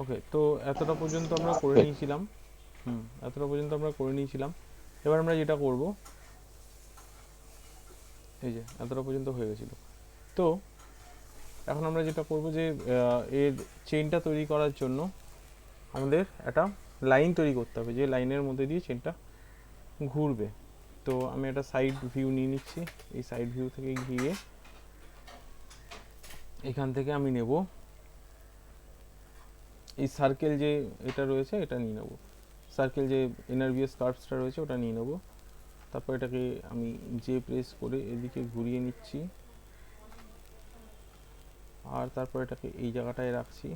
ওকে, তো এতটা পর্যন্ত আমরা করে নিয়েছিলাম। এতটা পর্যন্ত আমরা করে নিয়েছিলাম। এবার আমরা যেটা করব, এই যে এতটা পর্যন্ত হয়ে গেছিলো। তো এখন আমরা যেটা করব যে এর চেইনটা তৈরি করার জন্য আমাদের একটা লাইন তৈরি করতে হবে, যে লাইনের মধ্যে দিয়ে চেনটা ঘুরবে। তো আমি একটা সাইড ভিউ নিয়ে নিচ্ছি। এই সাইড ভিউ থেকে গিয়ে এখান থেকে আমি নেব এই সার্কেল, যে এটা রয়েছে এটা নিয়ে নেব। সার্কেল যে এনআরবিএস কার্ভসটা রয়েছে ওটা নিয়ে নেব। তারপর এটাকে আমি যে প্রেস করে এদিকে ঘুরিয়ে নিচ্ছি, আর তারপর এটাকে এই জায়গাটায় রাখছি।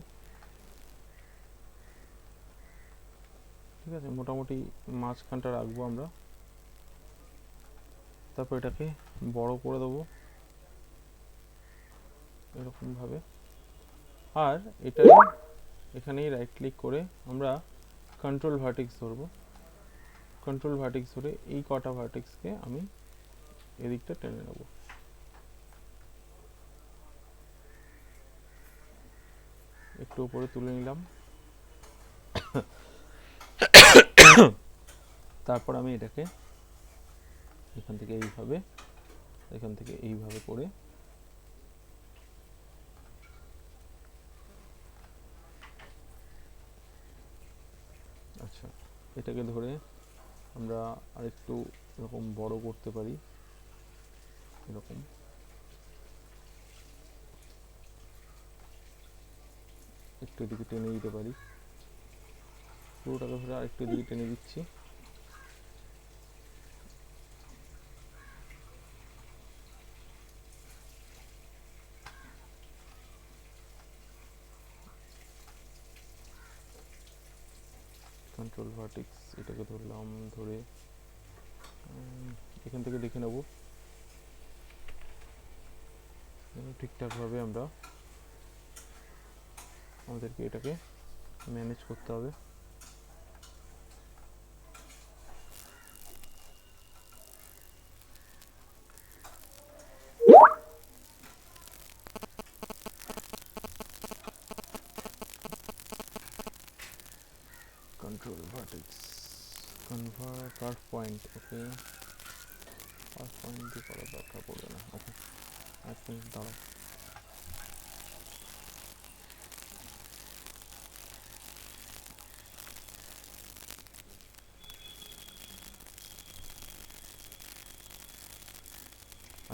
ঠিক আছে, মোটামুটি মাঝখানটা রাখবো আমরা। তারপর এটাকে বড় করে দেবো এরকমভাবে। আর এটা এখানেই রাইট ক্লিক করে আমরা কন্ট্রোল ভার্টেক্স ধরবো। কন্ট্রোল ভার্টেক্স ধরে এই কটা ভার্টেক্সকে আমি এদিকটা টেনে নেব। একটু উপরে তুলে নিলাম। তারপর আমি এটাকে এখান থেকে এইভাবে, এখান থেকে এইভাবে করে আচ্ছা, এটাকে ধরে আমরা আরেকটু এরকম বড় করতে পারি, এরকম একটু এদিকে টেনে দিতে পারি। পুরোটাকে ধরে আরেকটু এদিকে টেনে দিচ্ছি। কন্ট্রোল ভার্টেক্স এটাকে ধরলাম, ধরে এখান থেকে দেখে নেব ঠিকঠাকভাবে আমরা আমাদেরকে এটাকে ম্যানেজ করতে হবে। Control vertex convert curve point, okay curve point দিয়ে করার দরকার পড়বে না। ওকে, এক মিনিট দাঁড়াও।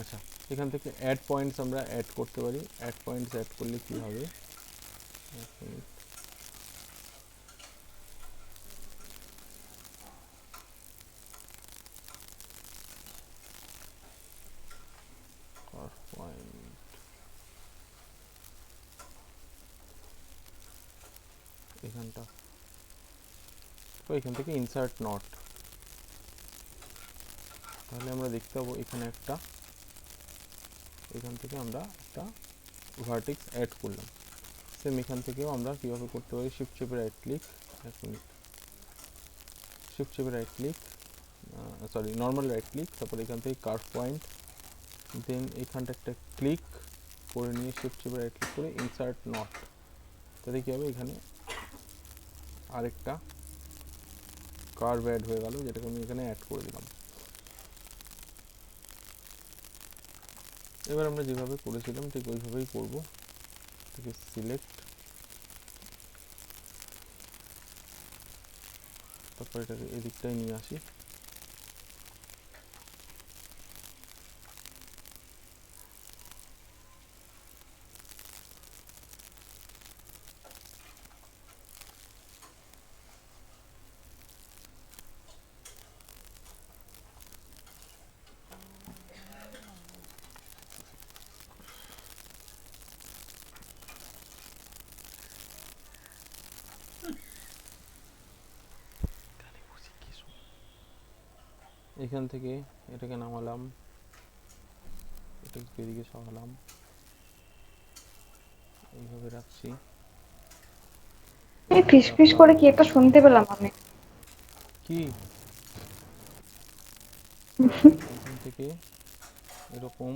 আচ্ছা, এখান থেকে অ্যাড পয়েন্টস আমরা অ্যাড করতে পারি। অ্যাড পয়েন্টস অ্যাড করলে কি হবে, এক মিনিট। কার্ভ পয়েন্ট এখানটা, তো এখান থেকে ইনসার্ট নট, তাহলে আমরা দেখতে পাবো এখানে একটা, এখান থেকে আমরা একটা ভার্টেক্স অ্যাড করলাম। সেম এখান থেকেও আমরা কীভাবে করতে পারি, শিফট চেপে রাইট ক্লিক, এক মিনিট, শিফট চেপে right click, sorry normal right click, তারপর এখান থেকে কার্ভ পয়েন্ট, দেন এখানটা একটা ক্লিক করে নিয়ে শিফট চেপে রাইট ক্লিক করে ইনসার্ট নট, তাহলে কী হবে এখানে আরেকটা কার্ভ অ্যাড হয়ে গেল, যেটাকে আমি এখানে অ্যাড করে দিলাম। এবার আমরা যেভাবে করেছিলাম ঠিক ওইভাবেই করব। থেকে সিলেক্ট, তারপর এটাকে এদিকটাই নিয়ে আসি। এখান থেকে এটাকে নামালাম, এটাকে এদিকে সরালাম, এইভাবে রাখছি। ফিস ফিস করে কি একটা শুনতে পেলাম আমি। কি এখান থেকে এরকম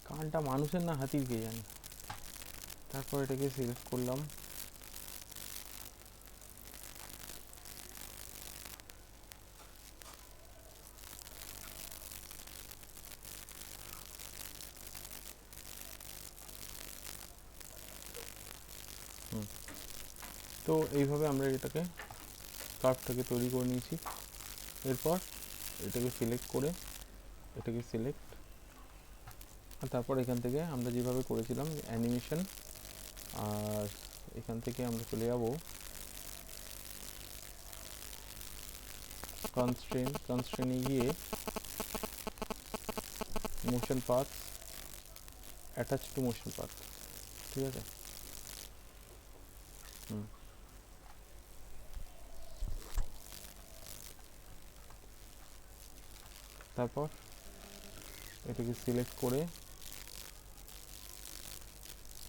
কার ফ্যানটা মানুষের না হাতির কে জানে। তারপর এটাকে সিলেক্ট করলাম, তো এইভাবে আমরা এটাকে কার্ভটাকে তৈরি করে নিয়েছি। এরপর এটাকে সিলেক্ট করে এটাকে সিলেক্ট, আর তারপর এখান থেকে আমরা যেভাবে করেছিলাম অ্যানিমেশন, আর এখান থেকে আমরা চলে যাব কনস্ট্রেনে গিয়ে motion path, attach to motion path, ঠিক আছে। তারপর এটাকে সিলেক্ট করে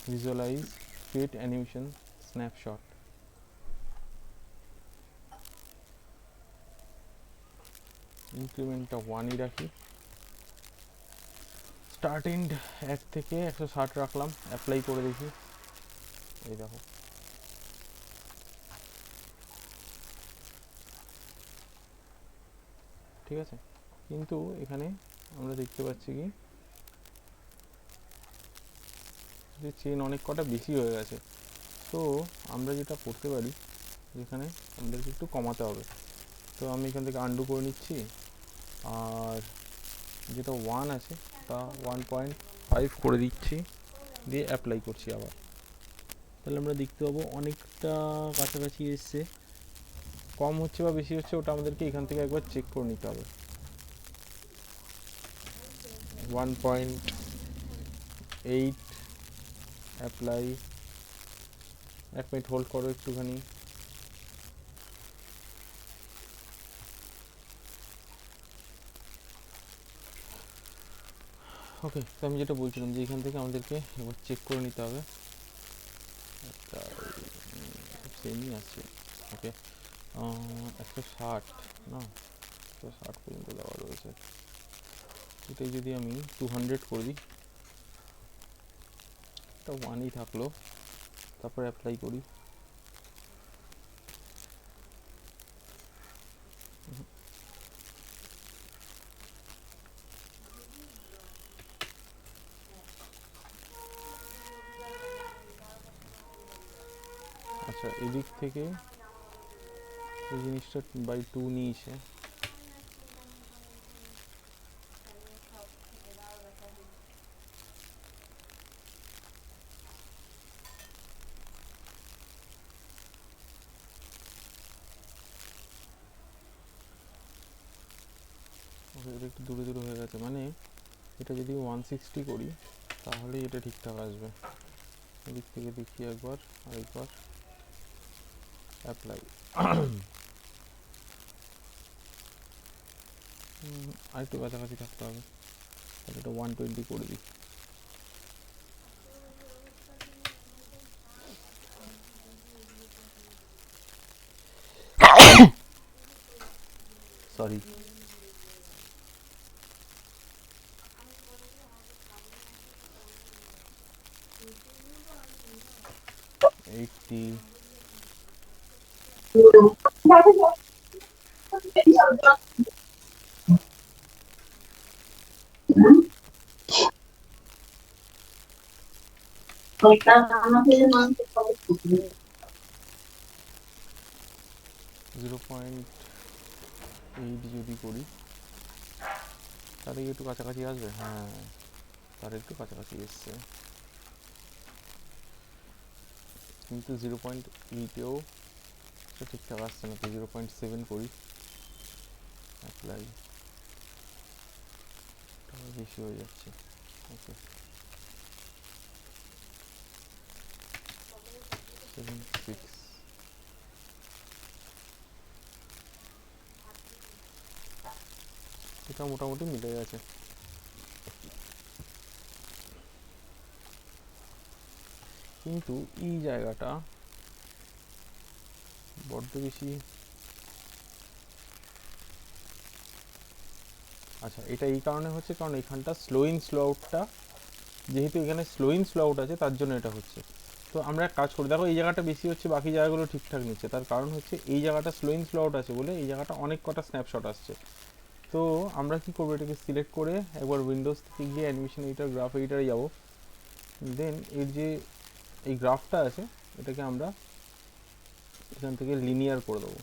ভিজুয়ালাইজ ক্রিয়েট অ্যানিমেশন স্ন্যাপশট, ইনক্রিমেন্টটা 1ই রাখি, স্টার্ট এন্ড 1 থেকে 160 রাখলাম, অ্যাপ্লাই করে দেখি। এই দেখো ঠিক আছে, কিন্তু এখানে আমরা দেখতে পাচ্ছি কি যে চেন অনেক কটা বেশি হয়ে গেছে। তো আমরা যেটা করতে পারি, যেখানে আমাদেরকে একটু কমাতে হবে। তো আমি এখান থেকে আন্ডু করে নিচ্ছি, আর যেটা 1 আছে তা 1.5 করে দিচ্ছি, দিয়ে অ্যাপ্লাই করছি আবার। তাহলে আমরা দেখতে পাবো অনেকটা কাছাকাছি এসছে। কম হচ্ছে বা বেশি হচ্ছে ওটা আমাদেরকে এখান থেকে একবার চেক করে নিতে হবে। 1.8 অ্যাপ্লাই, 1 মিনিট হোল্ড করো একটুখানি। ওকে, তো আমি যেটা বলছিলাম যে এখান থেকে আমাদেরকে এবার চেক করে নিতে হবে, সেমই আছে। ওকে, 160 না, 160 পর্যন্ত দেওয়া রয়েছে। এটাই যদি আমি 200 করে দিই, এটা 1ই থাকলো, তারপর অ্যাপ্লাই করি। আচ্ছা, এদিক থেকে এই জিনিসটা বাই 2 নিয়েছে, এটা একটু দূরে দূরে হয়ে গেছে, মানে এটা যদি 160 করি তাহলে এটা ঠিকঠাক আসবে। এদিক থেকে দেখি একবার, আরেকবার অ্যাপ্লাই। আরেকটু কাছাকাছি থাকতে হবে, তাহলে এটা 120 করে দিই। সরি, 80, ওইটা আমাদের মাংস খাবো। 0.8 যদি করি তাহলে একটু কাছাকাছি আসবে। হ্যাঁ, তার একটু কাছাকাছি এসছে, কিন্তু 0.8এও ঠিকঠাক আসছে না। তো 0.7 করি, অ্যাপ্লাই, বেশি হয়ে যাচ্ছে। ওকে, 7.6, এটা মোটামুটি মিলে গেছে। কিন্তু এই জায়গাটা বড্ড বেশি। আচ্ছা, এটা এই কারণে হচ্ছে কারণ এখানটা স্লো ইন স্লো আউটটা যেহেতু এখানে স্লো ইন স্লো আউট আছে তার জন্য এটা হচ্ছে। তো আমরা এক কাজ করি, দেখো এই জায়গাটা বেশি হচ্ছে, বাকি জায়গাগুলো ঠিকঠাক নিচ্ছে, তার কারণ হচ্ছে এই জায়গাটা স্লো ইন স্লো আউট আছে বলে এই জায়গাটা অনেক কটা স্ন্যাপশট আসছে। তো আমরা কি করবো, এটাকে সিলেক্ট করে একবার উইন্ডোজ থেকে গিয়ে অ্যানিমেশন এডিটর, গ্রাফ এডিটরে যাবো। দেন এর যে এই গ্রাফটা আছে এটাকে আমরা এখান থেকে লিনিয়ার করে দেবো।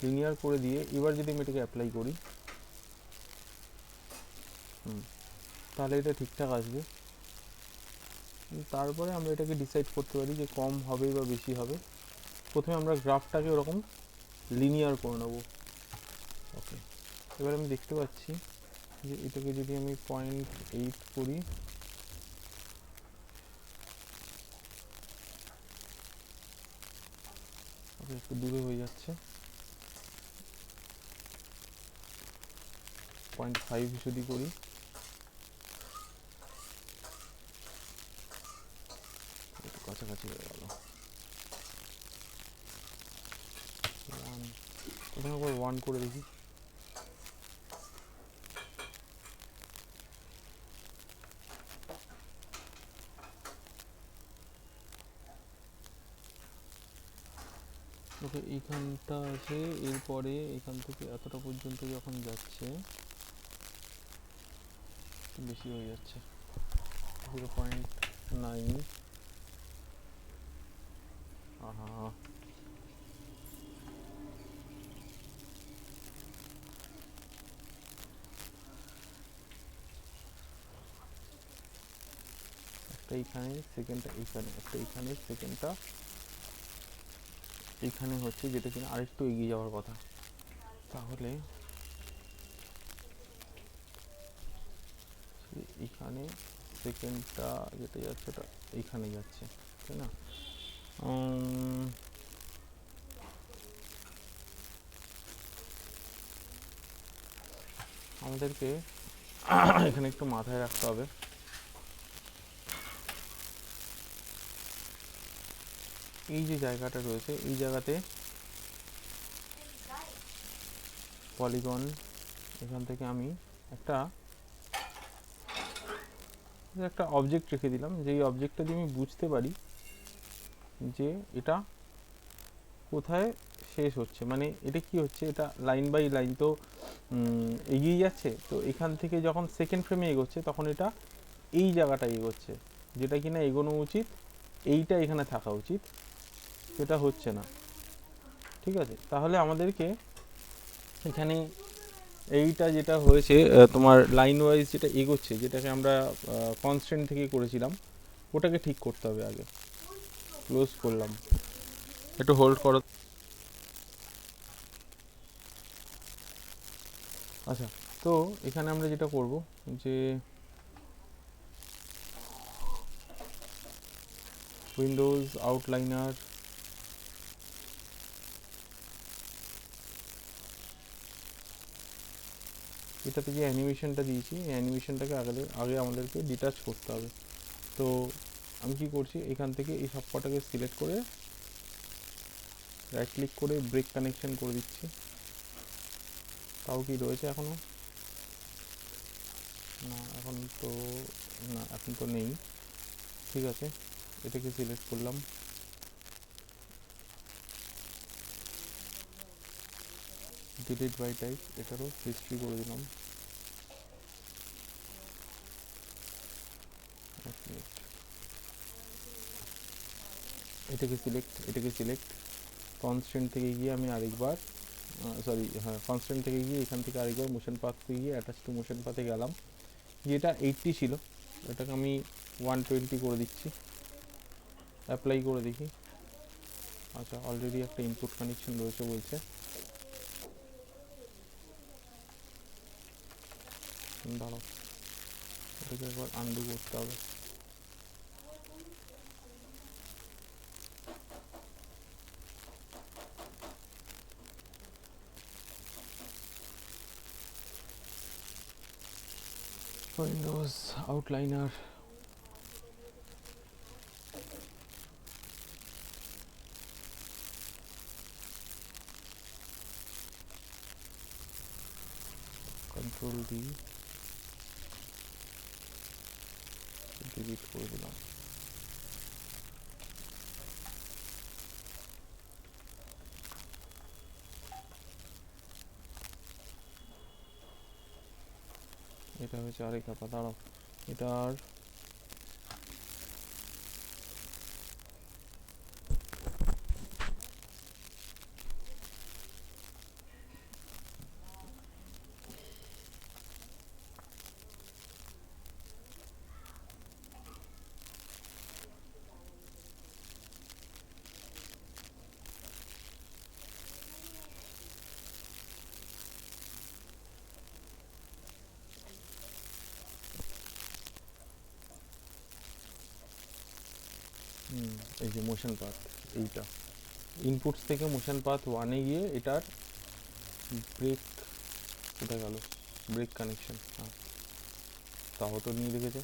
লিনিয়ার করে দিয়ে এবার যদি আমি এটাকে অ্যাপ্লাই করি, তাহলে এটা ঠিকঠাক আসবে। তারপরে আমরা এটাকে ডিসাইড করতে পারি যে কম হবে বা বেশি হবে। প্রথমে আমরা গ্রাফটাকে ওরকম লিনিয়ার করে নেবো। ওকে, এবার আমি দেখতে পাচ্ছি যে এটাকে যদি আমি 0.8 করি, ওকে একটু দূরে হয়ে যাচ্ছে, 0.5 যদি করি, একটু কাছাকাছি হয়ে গেল। 1, প্রথমে একবার 1 করে দেখি। ওকে, এইখানটা আছে, এরপরে এখান থেকে এতটা পর্যন্ত যখন যাচ্ছে বেশি হয়ে যাচ্ছে, 0.9। আহা, একটা এইখানে, সেকেন্ডটা এইখানে, একটা এইখানে, সেকেন্ডটা এইখানে হচ্ছে, যেটা কিনা আরেকটু এগিয়ে যাওয়ার কথা। তাহলে এইখানে সেকেন্ডটা যেটা যাচ্ছে ওটা এইখানে যাচ্ছে, তাই না? আমাদেরকে এখানে একটু মাথায় রাখতে হবে, এই যে জায়গাটা রয়েছে এই জায়গাতে পলিগন, এখান থেকে আমি একটা একটা অবজেক্ট রেখে দিলাম, যেই অবজেক্টটা দিয়ে আমি বুঝতে পারি যে এটা কোথায় শেষ হচ্ছে, মানে এটা কি হচ্ছে, এটা লাইন বাই লাইন তো এগিয়ে যাচ্ছে। তো এখান থেকে যখন সেকেন্ড ফ্রেমে এগোচ্ছে তখন এটা এই জায়গাটায় এগোচ্ছে, যেটা কিনা এগোনো উচিত এইটা এখানে থাকা উচিত, সেটা হচ্ছে না। ঠিক আছে, তাহলে আমাদেরকে এখানে এইটা যেটা হয়েছে তোমার লাইন ওয়াইজ যেটা এগোচ্ছে, যেটাকে আমরা কনস্ট্যান্ট থেকে করেছিলাম, ওটাকে ঠিক করতে হবে আগে। ক্লোজ করলাম, একটু হোল্ড করো। আচ্ছা, তো এখানে আমরা যেটা করব যে উইন্ডোজ আউটলাইনার, এটাতে যে অ্যানিমেশনটা দিয়েছি এই অ্যানিমেশনটাকে আগে আমাদেরকে ডিটাচ করতে হবে। তো আমি কি করছি, এখান থেকে এই সবকটাকে সিলেক্ট করে রাইট ক্লিক করে ব্রেক কানেকশন করে দিচ্ছি। তাও কি রয়েছে এখনও? না, এখন তো না, এখন তো নেই। ঠিক আছে, এটাকে সিলেক্ট করলাম, ডিলিট বাই টাইপ, এটারও হিস্ট্রি করে দিলাম। এটাকে সিলেক্ট কনস্ট্যান্ট থেকে গিয়ে আমি আরেকবার কনস্ট্যান্ট থেকে গিয়ে এখান থেকে আরেকবার মোশন পাথে গিয়ে অ্যাটাচ টু মোশন পাথে গেলাম, যেটা 80 ছিল এটাকে আমি 120 করে দিচ্ছি, অ্যাপ্লাই করে দেখি। আচ্ছা, অলরেডি একটা ইনপুট কানেকশন রয়েছে বলছে, দাঁড়াও এটাকে একবার আনডু করতে হবে। Windows outliner, control D, delete করে দিলাম। এটা হয়েছে আরেক খাতা, দাঁড়াও এটার এই যে মোশন পাথ, এইটা ইনপুটস থেকে মোশন পাথ ওয়ানে গিয়ে এটার ব্রেক কোথায় গেল, ব্রেক কানেকশন, হ্যাঁ তাও তো নিয়ে রেখেছে।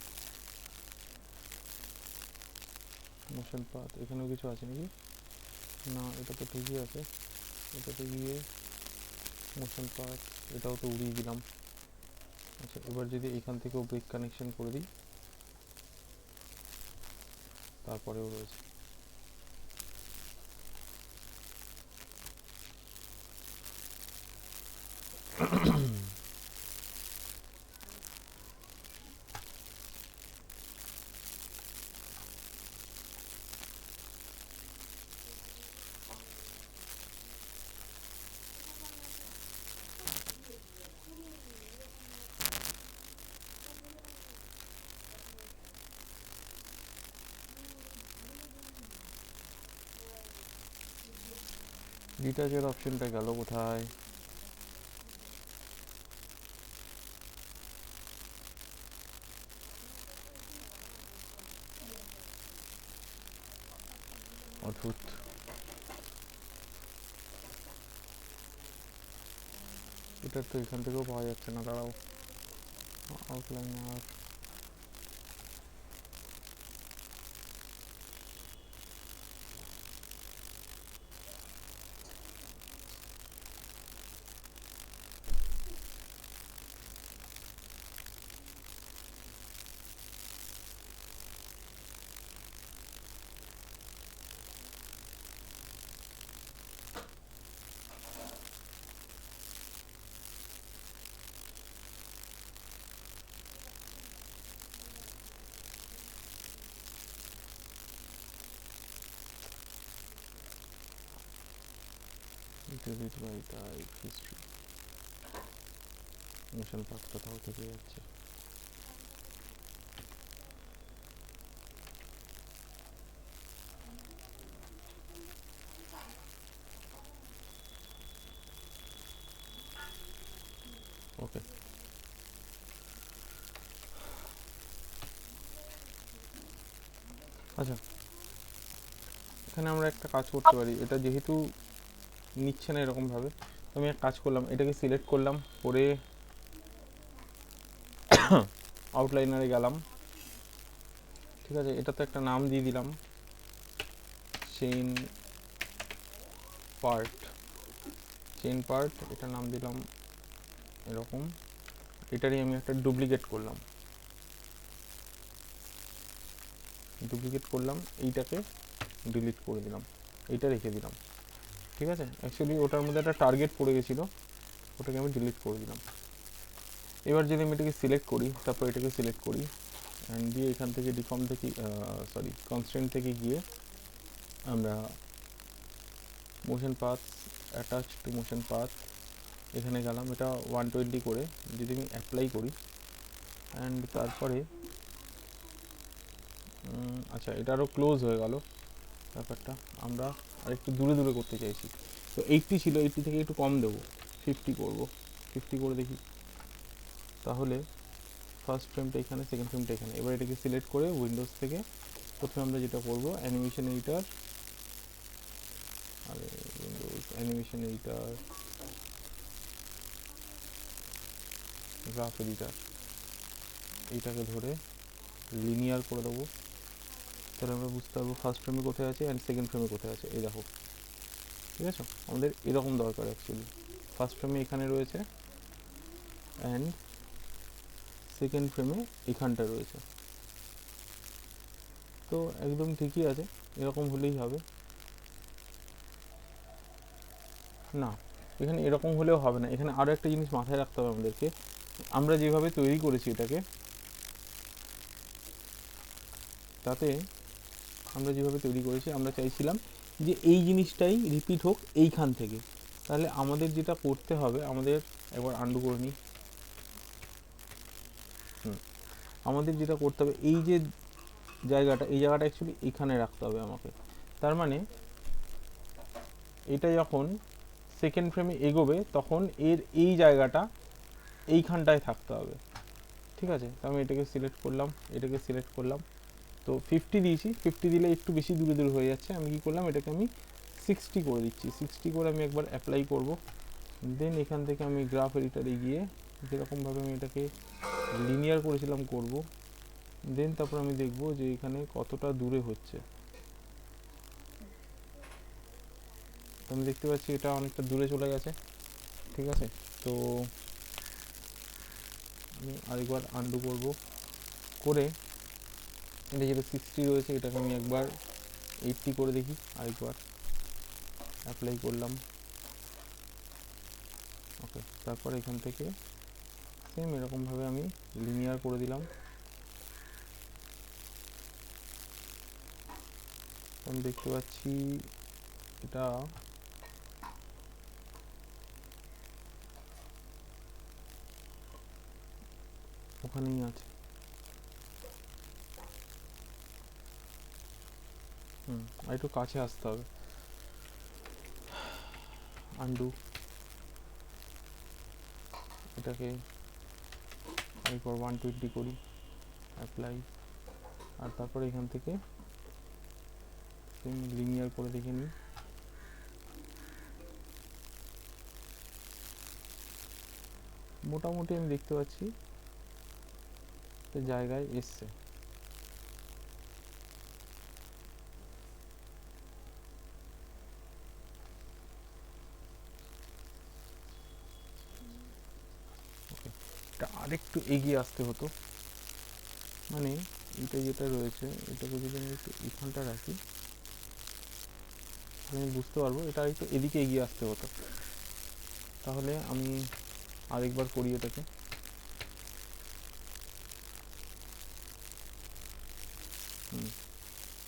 মোশন পাথ এখানেও কিছু আছে নাকি, না এটা তো ঠিকই আছে, এটাতে গিয়ে মোশন পাথ এটাও তো উড়িয়ে দিলাম। আচ্ছা এবার যদি এখান থেকেও ব্রেক কানেকশন করে দিই, তারপরেও রয়েছে। ডিটাচের অপশনটা গেল কোথায়, অদ্ভুত। এটা তো এখান থেকেও পাওয়া যাচ্ছে না, দাঁড়াও outliner, delete by type history, motion path কোথাও থেকে যাচ্ছে। ওকে আচ্ছা, এখানে আমরা একটা কাজ করতে পারি, এটা যেহেতু নিচ্ছে না এরকম ভাবে, তো আমি এক কাজ করলাম, এটাকে সিলেক্ট করলাম, করে আউটলাইনারে গেলাম, ঠিক আছে, এটা তো একটা নাম দিয়ে দিলাম, চেইন পার্ট, চেইন পার্ট, এটা নাম দিলাম এরকম, এটারই আমি একটা ডুপ্লিকেট করলাম, এইটাকে ডিলিট করে দিলাম, এইটা রেখে দিলাম, ঠিক আছে। অ্যাকচুয়ালি ওটার মধ্যে একটা টার্গেট পড়ে গেছিলো, ওটাকে আমি ডিলিট করে দিলাম। এবার যদি আমি এটাকে সিলেক্ট করি, তারপর এটাকে সিলেক্ট করি অ্যান্ড দিয়ে এখান থেকে ডিফর্ম থেকে কনস্ট্রেন্ট থেকে গিয়ে আমরা motion path, attach to motion path, এখানে গেলাম, এটা 120 করে যদি আমি অ্যাপ্লাই করি অ্যান্ড তারপরে আচ্ছা এটা আরও ক্লোজ হয়ে গেল ব্যাপারটা, আমরা আরেকটু দূরে দূরে করতে চাইছি, তো 80 ছিল, 80 থেকে একটু কম দেবো, 50 করব, 50 করে দেখি, তাহলে ফার্স্ট ফ্রেমটা এখানে, সেকেন্ড ফ্রেমটা এখানে। এবার এটাকে সিলেক্ট করে উইন্ডোজ থেকে প্রথমে আমরা যেটা করব, অ্যানিমেশন এডিটর, আর Windows animation editor, graph editor, এইটাকে ধরে লিনিয়ার করে দেবো, তাহলে আমরা বুঝতে পারবো ফার্স্ট ফ্রেমে কোথায় আছে অ্যান্ড সেকেন্ড ফ্রেমে কোথায় আছে। এই দেখো, ঠিক আছে, আমাদের এরকম দরকার অ্যাকচুয়ালি, ফার্স্ট ফ্রেমে এখানে রয়েছে অ্যান্ড সেকেন্ড ফ্রেমে এখানটা রয়েছে, তো একদম ঠিকই আছে, এরকম হলেই হবে। না, এখানে এরকম হলেও হবে না, এখানে আরও একটা জিনিস মাথায় রাখতে হবে আমাদেরকে। আমরা যেভাবে তৈরি করেছি এটাকে, তাতে আমরা যেভাবে তৈরি করেছি আমরা চাইছিলাম যে এই জিনিসটাই রিপিট হোক এইখান থেকে। তাহলে আমাদের যেটা করতে হবে, আমাদের একবার আন্ডু করে নিই। আমাদের যেটা করতে হবে, এই যে জায়গাটা, এই জায়গাটা অ্যাকচুয়ালি এখানে রাখতে হবে আমাকে। তার মানে এটা যখন সেকেন্ড ফ্রেমে এগোবে তখন এর এই জায়গাটা এইখানটায় থাকতে হবে, ঠিক আছে? তো আমি এটাকে সিলেক্ট করলাম, এটাকে সিলেক্ট করলাম, তো 50 দিয়েছি। 50 দিলে একটু বেশি দূরে দূরে হয়ে যাচ্ছে, আমি কী করলাম, এটাকে আমি 60 করে দিচ্ছি। 60 করে আমি একবার অ্যাপ্লাই করব। দেন এখান থেকে আমি গ্রাফ এডিটারে গিয়ে যেরকমভাবে আমি এটাকে লিনিয়ার করেছিলাম করব। দেন তারপর আমি দেখব যে এখানে কতটা দূরে হচ্ছে। তো আমি দেখতে পাচ্ছি এটা অনেকটা দূরে চলে গেছে, ঠিক আছে? তো আমি আরেকবার আন্ডু করব, করে এটা যেটা 60 রয়েছে এটাকে আমি একবার 80 করে দেখি, আরেকবার অ্যাপ্লাই করলাম। ওকে, তারপর এখান থেকে সেম এরকমভাবে আমি লিনিয়ার করে দিলাম। আমি দেখতে পাচ্ছি এটা ওখানেই আছে। আর একটু কাছে আসতে হবে। আন্ডু, এটাকে আরেকবার 120 করি, অ্যাপ্লাই, আর তারপরে এখান থেকে সেম লিনিয়ার করে দেখে নিই। মোটামুটি আমি দেখতে পাচ্ছি জায়গায় এসছে। এটা আরেকটু এগিয়ে আসতে হতো, মানে এটা যেটা রয়েছে এটাকে যদি আমি একটু এখানটা রাখি, আমি বুঝতে পারবো এটা একটু এদিকে এগিয়ে আসতে হতো। তাহলে আমি আরেকবার করি এটাকে।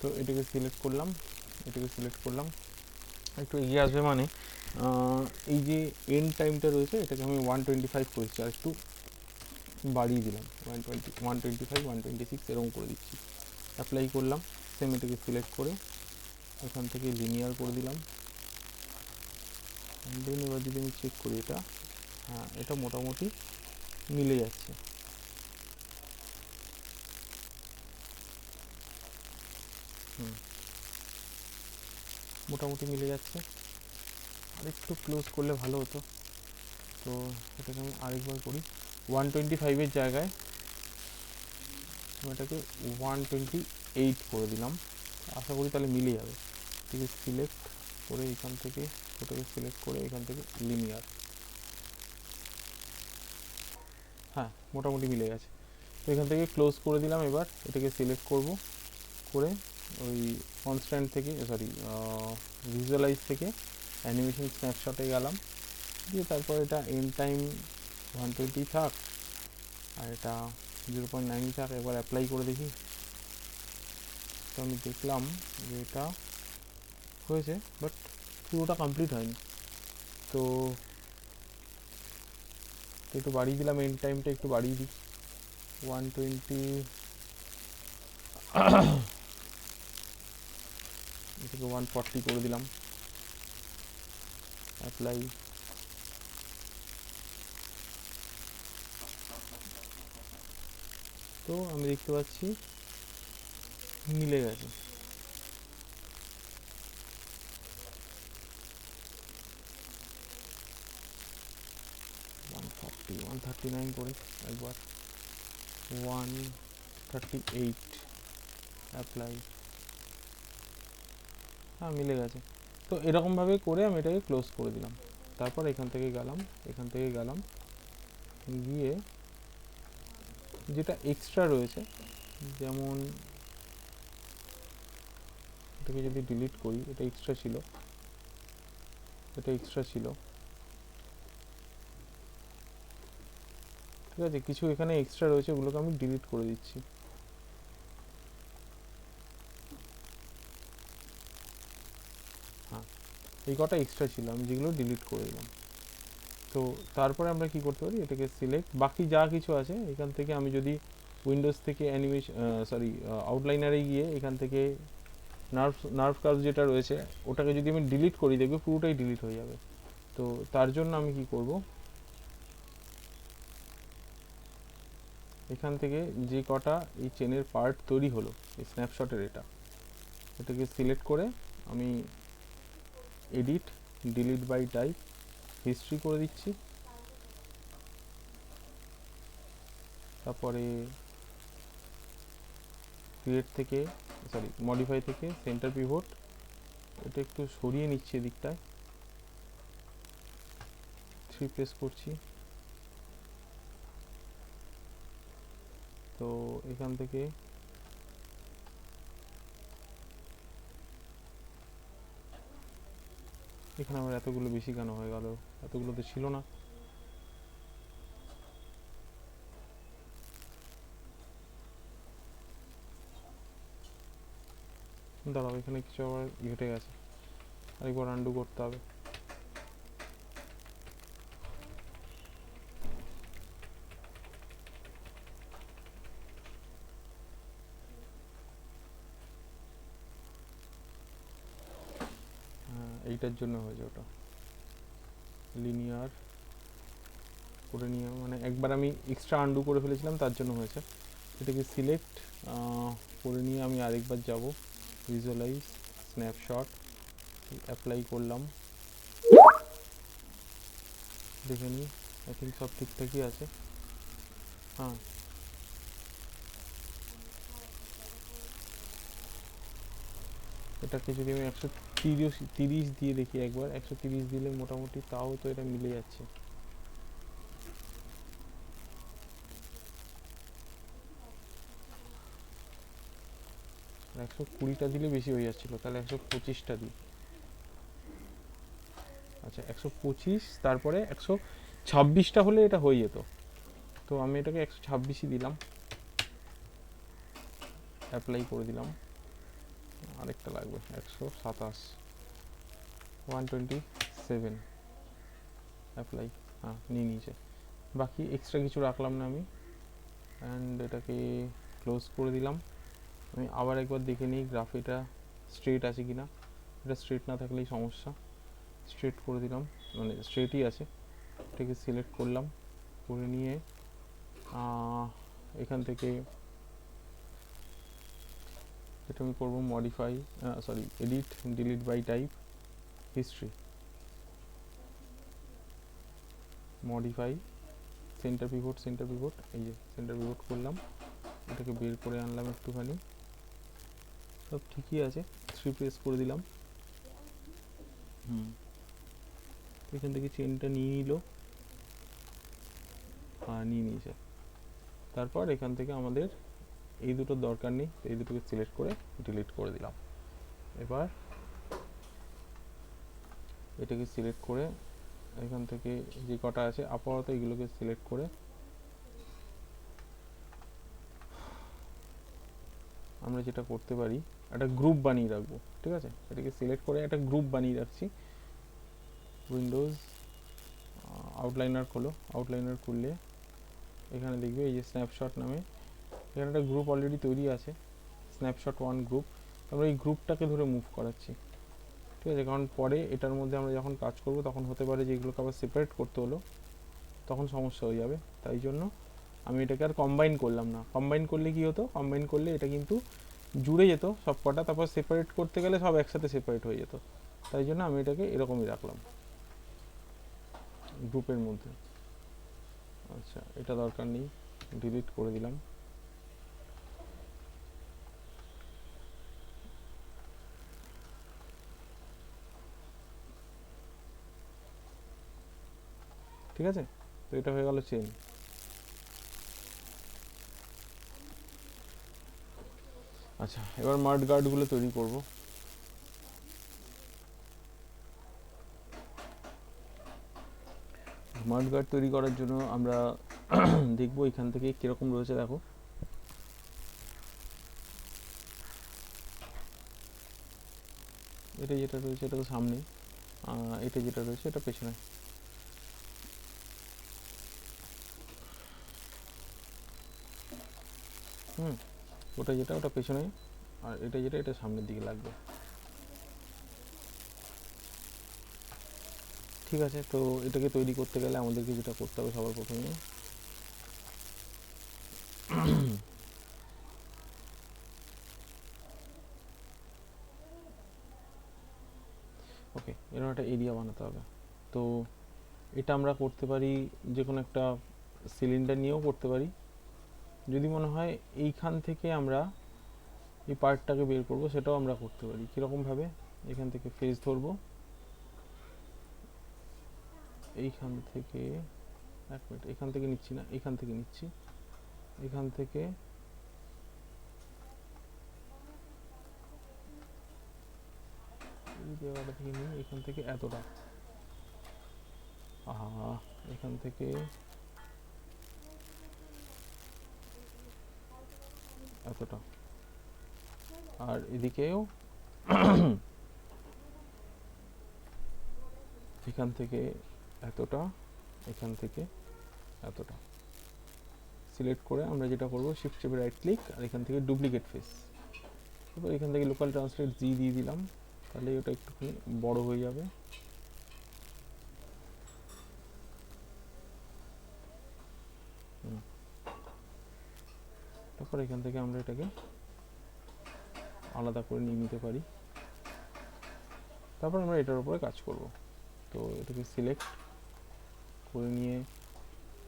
তো এটাকে সিলেক্ট করলাম, এটাকে সিলেক্ট করলাম, একটু এগিয়ে আসবে, মানে এই যে এন্ড টাইমটা রয়েছে এটাকে আমি 125 করেছি, আর একটু বাড়িয়ে দিলাম, 125 126 এরকম করে দিচ্ছি। অ্যাপ্লাই করলাম, সেম এটাকে সিলেক্ট করে এখান থেকে লিনিয়ার করে দিলাম। দেন এবার যদি আমি চেক করি এটা, হ্যাঁ এটা মোটামুটি মিলে যাচ্ছে। মোটামুটি মিলে যাচ্ছে, আর একটু ক্লোজ করলে ভালো হতো। তো এটাকে আমি আরেকবার করি, 125-এর জায়গায় আমি এটাকে 128 করে দিলাম, আশা করি তাহলে মিলে যাবে। এটাকে সিলেক্ট করে এখান থেকে ওটাকে সিলেক্ট করে এখান থেকে লিনিয়ার, হ্যাঁ মোটামুটি মিলে গেছে। তো এখান থেকে ক্লোজ করে দিলাম। এবার এটাকে সিলেক্ট করব, করে ওই কনস্ট্যান্ট থেকে, সরি ভিজুয়ালাইজ থেকে অ্যানিমেশন স্ন্যাপশটে গেলাম, দিয়ে তারপর এটা এন্ড টাইম 120 থাক আর এটা 0.9 থাক, একবার অ্যাপ্লাই করে দেখি। তো আমি দেখলাম যে এটা হয়েছে, বাট পুরোটা কমপ্লিট হয়নি। তো একটু বাড়িয়ে দিলাম, এন্ড টাইমটা একটু বাড়িয়ে দিই, 120 থেকে 140 করে দিলাম, অ্যাপ্লাই। তো আমি দেখতে পাচ্ছি মিলে গেছে। 139 করে একবার, 138, অ্যাপ্লাই, হ্যাঁ মিলে গেছে। তো এরকমভাবে করে আমি এটাকে ক্লোজ করে দিলাম। তারপর এখান থেকে গেলাম, এখান থেকে গেলাম, গিয়ে যেটা এক্সট্রা রয়েছে, যেমন এটাকে যদি ডিলিট করি, এটা এক্সট্রা ছিল, ঠিক আছে। কিছু এখানে এক্সট্রা রয়েছে, ওগুলোকে আমি ডিলিট করে দিচ্ছি। হ্যাঁ, এই কটা এক্সট্রা ছিল, আমি যেগুলো ডিলিট করে দিলাম। তো তারপরে আমরা কি করতে পারি, এটাকে সিলেক্ট, বাকি যা কিছু আছে এখান থেকে আমি যদি উইন্ডোজ থেকে অ্যানিমেশন আউটলাইনারে গিয়ে এখান থেকে নার্ভ কার্ভ যেটা রয়েছে ওটাকে যদি আমি ডিলিট করি, দেখবে পুরোটাই ডিলিট হয়ে যাবে। তো তার জন্য আমি কি করব, এখান থেকে যে কটা এই চেনের পার্ট তৈরি হলো এই স্ন্যাপশটের, এটাকে সিলেক্ট করে আমি edit delete by type history করে দিচ্ছি। তারপরে ক্রিয়েট থেকে মডিফাই থেকে সেন্টার পিভট, এটা একটু সরিয়ে নিচ্ছি এদিকটায়, 3 প্রেস করছি। তো এখান থেকে এখানে আমার এতগুলো বেশি কেন হয়ে গেল, এতগুলো তো ছিল না। দাঁড়াও, এখানে কিছু আবার ঘটে গেছে, আরেকবার আন্ডু করতে হবে। হ্যাঁ, এইটার জন্য হয়েছে ওটা, লিনিয়ার করে নিয়ে মানে একবার আমি এক্সট্রা আন্ডু করে ফেলেছিলাম, তার জন্য হয়েছে। এটাকে সিলেক্ট করে নিয়ে আমি আরেকবার যাব, ভিজুয়ালাইজ স্ন্যাপশট, অ্যাপ্লাই করলাম, দেখে নিই, আই থিঙ্ক সব ঠিকঠাকই আছে। হ্যাঁ, এটাকে যদি আমি 130 দিয়ে দেখি একবার, 130 দিলে মোটামুটি তাও তো এটা মিলে যাচ্ছে। আর 120টা দিলে বেশি হয়ে যাচ্ছিল, তাহলে 125টা দিই। আচ্ছা, 125 তারপরে 126টা হলে এটা হয়ে যেত, তো আমি এটাকে 126ই দিলাম, অ্যাপ্লাই করে দিলাম। আরেকটা লাগবে 127, 127, অ্যাপ্লাই। হ্যাঁ, নিয়ে নিয়েছে। বাকি এক্সট্রা কিছু রাখলাম না আমি, অ্যান্ড এটাকে ক্লোজ করে দিলাম। আমি আবার একবার দেখে নিই গ্রাফ এটা স্ট্রেট আছে কি না। এটা স্ট্রেট না থাকলেই সমস্যা। স্ট্রেট করে দিলাম, মানে স্ট্রেটই আছে। এটাকে সিলেক্ট করলাম, করে নিয়ে এখান থেকে এটা আমি করবো modify, edit delete by type history, modify centre pivot, এই যে সেন্টার পিভট করলাম, এটাকে বের করে আনলাম একটুখানি, সব ঠিকই আছে। 3 প্রেস করে দিলাম। এখান থেকে চেনটা নিয়ে নিল, হ্যাঁ নিয়ে নিয়েছে। তারপর এখান থেকে আমাদের এই দুটোর দরকার নেই, এই দুটোকে সিলেক্ট করে ডিলিট করে দিলাম। এবার এটাকে সিলেক্ট করে এখান থেকে যে কটা আছে আপাতত এগুলোকে সিলেক্ট করে আমরা যেটা করতে পারি, একটা গ্রুপ বানিয়ে রাখবো। ঠিক আছে, এটাকে সিলেক্ট করে একটা গ্রুপ বানিয়ে রাখছি। উইন্ডোজ আউটলাইনার খোলো, আউটলাইনার খুললে এখানে দেখবে এই যে স্ন্যাপশট নামে এখানে একটা গ্রুপ অলরেডি তৈরি আছে, স্ন্যাপশট 1 গ্রুপ। আমরা এই গ্রুপটাকে ধরে মুভ করাচ্ছি। ঠিক আছে, কারণ পরে এটার মধ্যে আমরা যখন কাজ করব তখন হতে পারে যে এগুলোকে আবার সেপারেট করতে হলো, তখন সমস্যা হয়ে যাবে। তাই জন্য আমি এটাকে আর কম্বাইন করলাম না। কম্বাইন করলে কি হতো, কম্বাইন করলে এটা কিন্তু জুড়ে যেত সব কটা, তারপর সেপারেট করতে গেলে সব একসাথে সেপারেট হয়ে যেত। তাই জন্য আমি এটাকে এরকমই রাখলাম গ্রুপের মধ্যে। আচ্ছা, এটা দরকার নেই, ডিলিট করে দিলাম। ঠিক আছে, তো এটা হয়ে গেল চেন। আচ্ছা, এবার মাড গার্ডগুলো তৈরি করব। মাড গার্ড তৈরি করার জন্য আমরা দেখবো এখান থেকে কিরকম রয়েছে। দেখো এটা যেটা রয়েছে এটা তো সামনে, এটা যেটা রয়েছে এটা পেছনে। ওটা যেটা ওটা পেছনে, আর এটা যেটা এটা সামনের দিকে লাগবে। ঠিক আছে, তো এটাকে তৈরি করতে গেলে আমাদেরকে যেটা করতে হবে সবার প্রথমে, ওকে, এরকম একটা এরিয়া বানাতে হবে। তো এটা আমরা করতে পারি যে কোনো একটা সিলিন্ডার নিয়েও করতে পারি। যদি মনে হয় এইখান থেকে আমরা এই পার্টটাকে বের করব, সেটাও আমরা করতে পারি। কীরকমভাবে, এখান থেকে ফেস ধরবো, এইখান থেকে, এক মিনিট, এখান থেকে নিচ্ছি না, এখান থেকে নিচ্ছি, এখান থেকে এই জায়গাটা থেকে নিই, এখান থেকে এতটা, এখান থেকে এতটা, আর এদিকেও এখান থেকে এতটা, এখান থেকে এতটা সিলেক্ট করে আমরা যেটা করব, শিফট চেপে রাইট ক্লিক, আর এখান থেকে ডুপ্লিকেট ফেস। এবার এখান থেকে লোকাল ট্রান্সলেট জি দিয়ে দিলাম, তাহলে ওটা একটুখানি বড় হয়ে যাবে। তারপর এখান থেকে আমরা এটাকে আলাদা করে নিয়ে নিতে পারি। তারপর আমরা এটার উপরে কাজ করব। তো এটাকে সিলেক্ট করে নিয়ে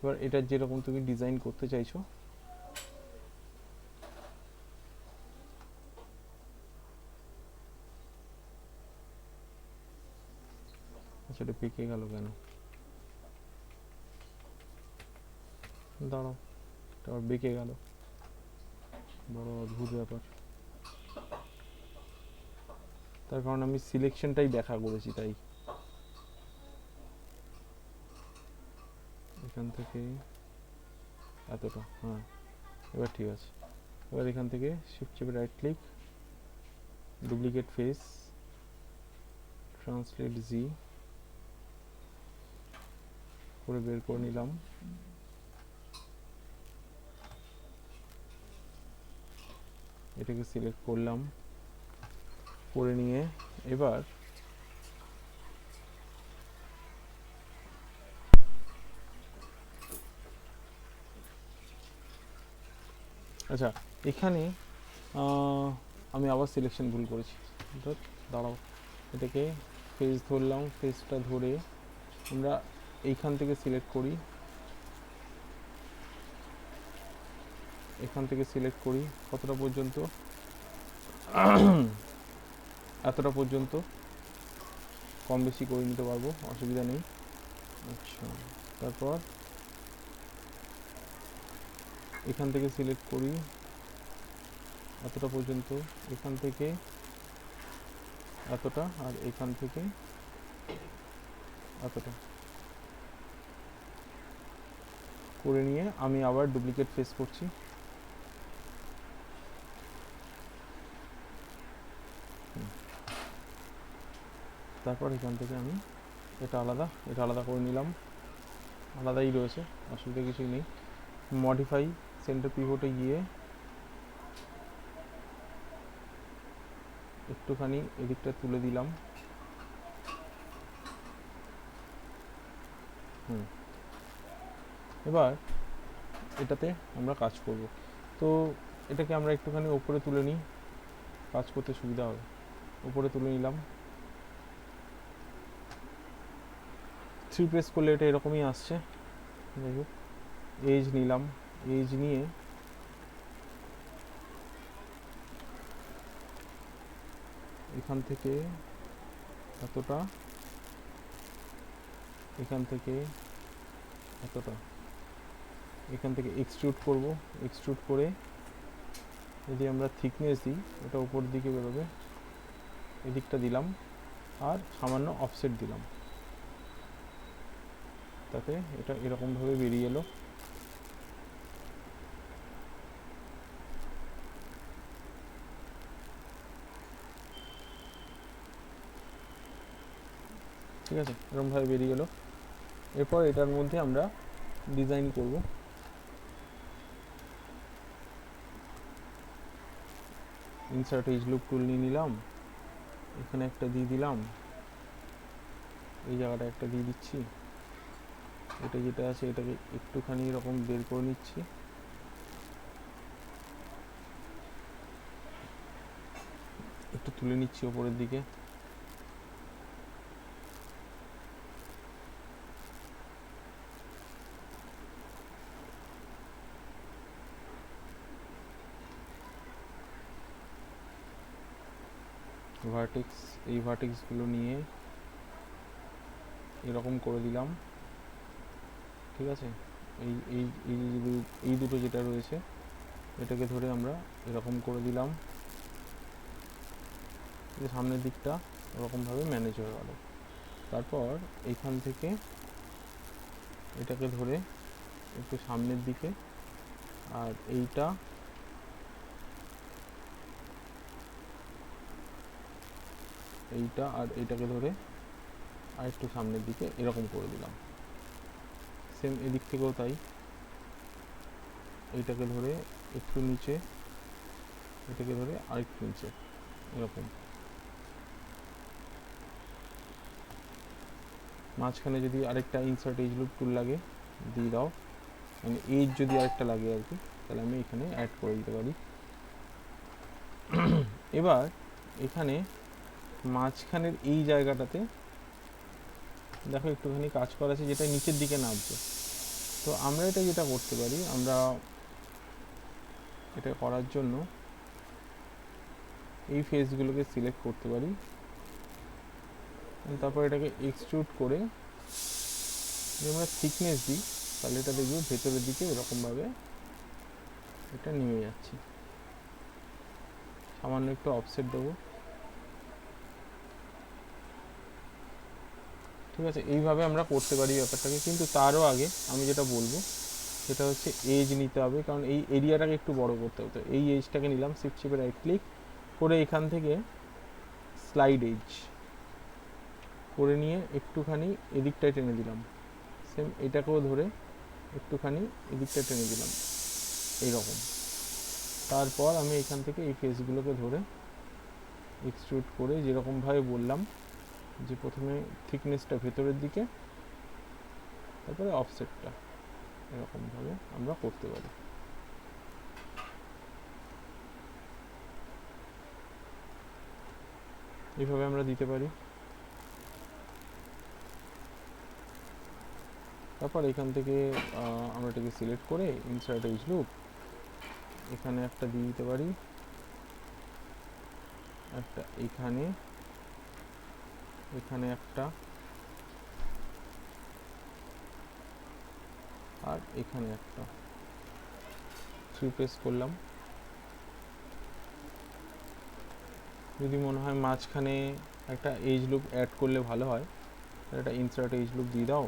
এবার এটার যেরকম তুমি ডিজাইন করতে চাইছো, সেটা পেকে গেল কেন, দাঁড়াও, এটা আবার বেঁকে গেল, বড় অদ্ভুত ব্যাপার। তার কারণ আমি সিলেকশনটাই দেখা করেছি, তাই এখান থেকে এতটা, এবার ঠিক আছে। এবার এখান থেকে শিফট চেপে right click, duplicate face, translate G করে বের করে নিলাম। এটাকে সিলেক্ট করলাম, করে নিয়ে এবার আচ্ছা, এখানে আমি আবার সিলেকশন ভুল করেছি, দাঁড়াও, এটাকে ফেস ধরলাম, ফেসটা ধরে আমরা এইখান থেকে সিলেক্ট করি, এখান থেকে সিলেক্ট করি কতটা পর্যন্ত, এতটা পর্যন্ত, কম বেশি করে নিতে পারবো, অসুবিধা নেই। আচ্ছা, তারপর এখান থেকে সিলেক্ট করি এতটা পর্যন্ত, এখান থেকে এতটা, আর এখান থেকে এতটা করে নিয়ে আমি আবার ডুপ্লিকেট ফেস করছি। তারপর এখান থেকে আমি এটা আলাদা করে নিলাম, আলাদাই রয়েছে, অসুবিধা কিছুই নেই। মডিফাই সেন্টার পিভটে গিয়ে একটুখানি এদিকটা তুলে দিলাম। এবার এটাতে আমরা কাজ করব। তো এটাকে আমরা একটুখানি উপরে তুলে নিই, কাজ করতে সুবিধা হবে। উপরে তুলে নিলাম, 3 প্রেস করলে এটা এরকমই আসছে। যাই হোক, এজ নিলাম, এজ নিয়ে এখান থেকে এতটা, এখান থেকে এতটা, এখান থেকে এক্সট্রুড করব, এক্সট্রুড করে যদি আমরা থিকনেস দিই এটা উপর দিকে বেরোবে, এদিকটা দিলাম, আর সামান্য অফসেট দিলাম। তাতে এটা এরকমভাবে বেরিয়ে এলো। ঠিক আছে, এরকমভাবে বেরিয়ে এলো। এরপর এটার মধ্যে আমরা ডিজাইন করব। ইনসার্ট এজ লুপ টুল নিয়ে নিলাম, এখানে একটা দিয়ে দিলাম, এই জায়গাটা একটা দিয়ে দিচ্ছি, এটা যেটা আছে এটাকে একটুখানি এরকম বের করে নিচ্ছি, একটু তুলে নিচ্ছি ওপরের দিকে। ভার্টেক্স, এই ভার্টেক্সগুলো নিয়ে এরকম করে দিলাম। ঠিক আছে, এই এই এই দুটো যেটা রয়েছে এটাকে ধরে আমরা এরকম করে দিলাম, সামনের দিকটা ওরকমভাবে ম্যানেজ হয়ে গেল। তারপর এইখান থেকে এটাকে ধরে একটু সামনের দিকে, আর এইটা আর এইটাকে ধরে আর একটু সামনের দিকে এরকম করে দিলাম। সেম এদিক থেকেও তাই, এইটাকে ধরে একটু নিচে, এটাকে ধরে আরেকটু নিচে এরকম। মাঝখানে যদি আরেকটা ইনসার্ট এজ লুপ টুল লাগে দিয়ে দাও, মানে এজ যদি আরেকটা লাগে আর কি, তাহলে আমি এখানে অ্যাড করে দিতে পারি। এবার এখানে মাঝখানের এই জায়গাটাতে দেখো একটুখানি কাজ করা আছে যেটা নিচের দিকে নামছে। তো আমরা এটা যেটা করতে পারি, আমরা এটা করার জন্য এই ফেসগুলোকে সিলেক্ট করতে পারি, তারপর এটাকে এক্সট্রুড করে যদি আমরা থিকনেস দিই তাহলে এটা দেখবো ভেতরের দিকে এরকমভাবে এটা নেমে যাচ্ছে। সামান্য একটু অফসেট দেবো। ঠিক আছে, এইভাবে আমরা করতে পারি ব্যাপারটাকে। কিন্তু তারও আগে আমি যেটা বলবো সেটা হচ্ছে এজ নিতে হবে, কারণ এই এরিয়াটাকে একটু বড় করতে হবে। তো এই এজটাকে নিলাম, শিফট চেপে রাইট ক্লিক করে এখান থেকে স্লাইড এজ করে নিয়ে একটুখানি এদিকটায় টেনে দিলাম। সেম এটাকেও ধরে একটুখানি এদিকটা টেনে দিলাম এইরকম। তারপর আমি এখান থেকে এই ফেসগুলোকে ধরে এক্সট্রুড করে যেরকমভাবে বললাম যে প্রথমে থিকনেসটা ভেতরের দিকে, তারপরে অফসেটটা, এরকমভাবে আমরা করতে পারি। এইভাবে আমরা দিতে পারি। তারপর এখান থেকে আমরা এটাকে সিলেক্ট করে ইনসার্ট এজ লুপ এখানে একটা দিয়ে দিতে পারি, একটা এখানে, এখানে একটা, আর এখানে একটা, 3 প্রেস করলাম। যদি মনে হয় মাঝখানে একটা এজ লুপ অ্যাড করলে ভালো হয় তাহলে একটা ইনসার্ট এজ লুপ দিয়ে দাও,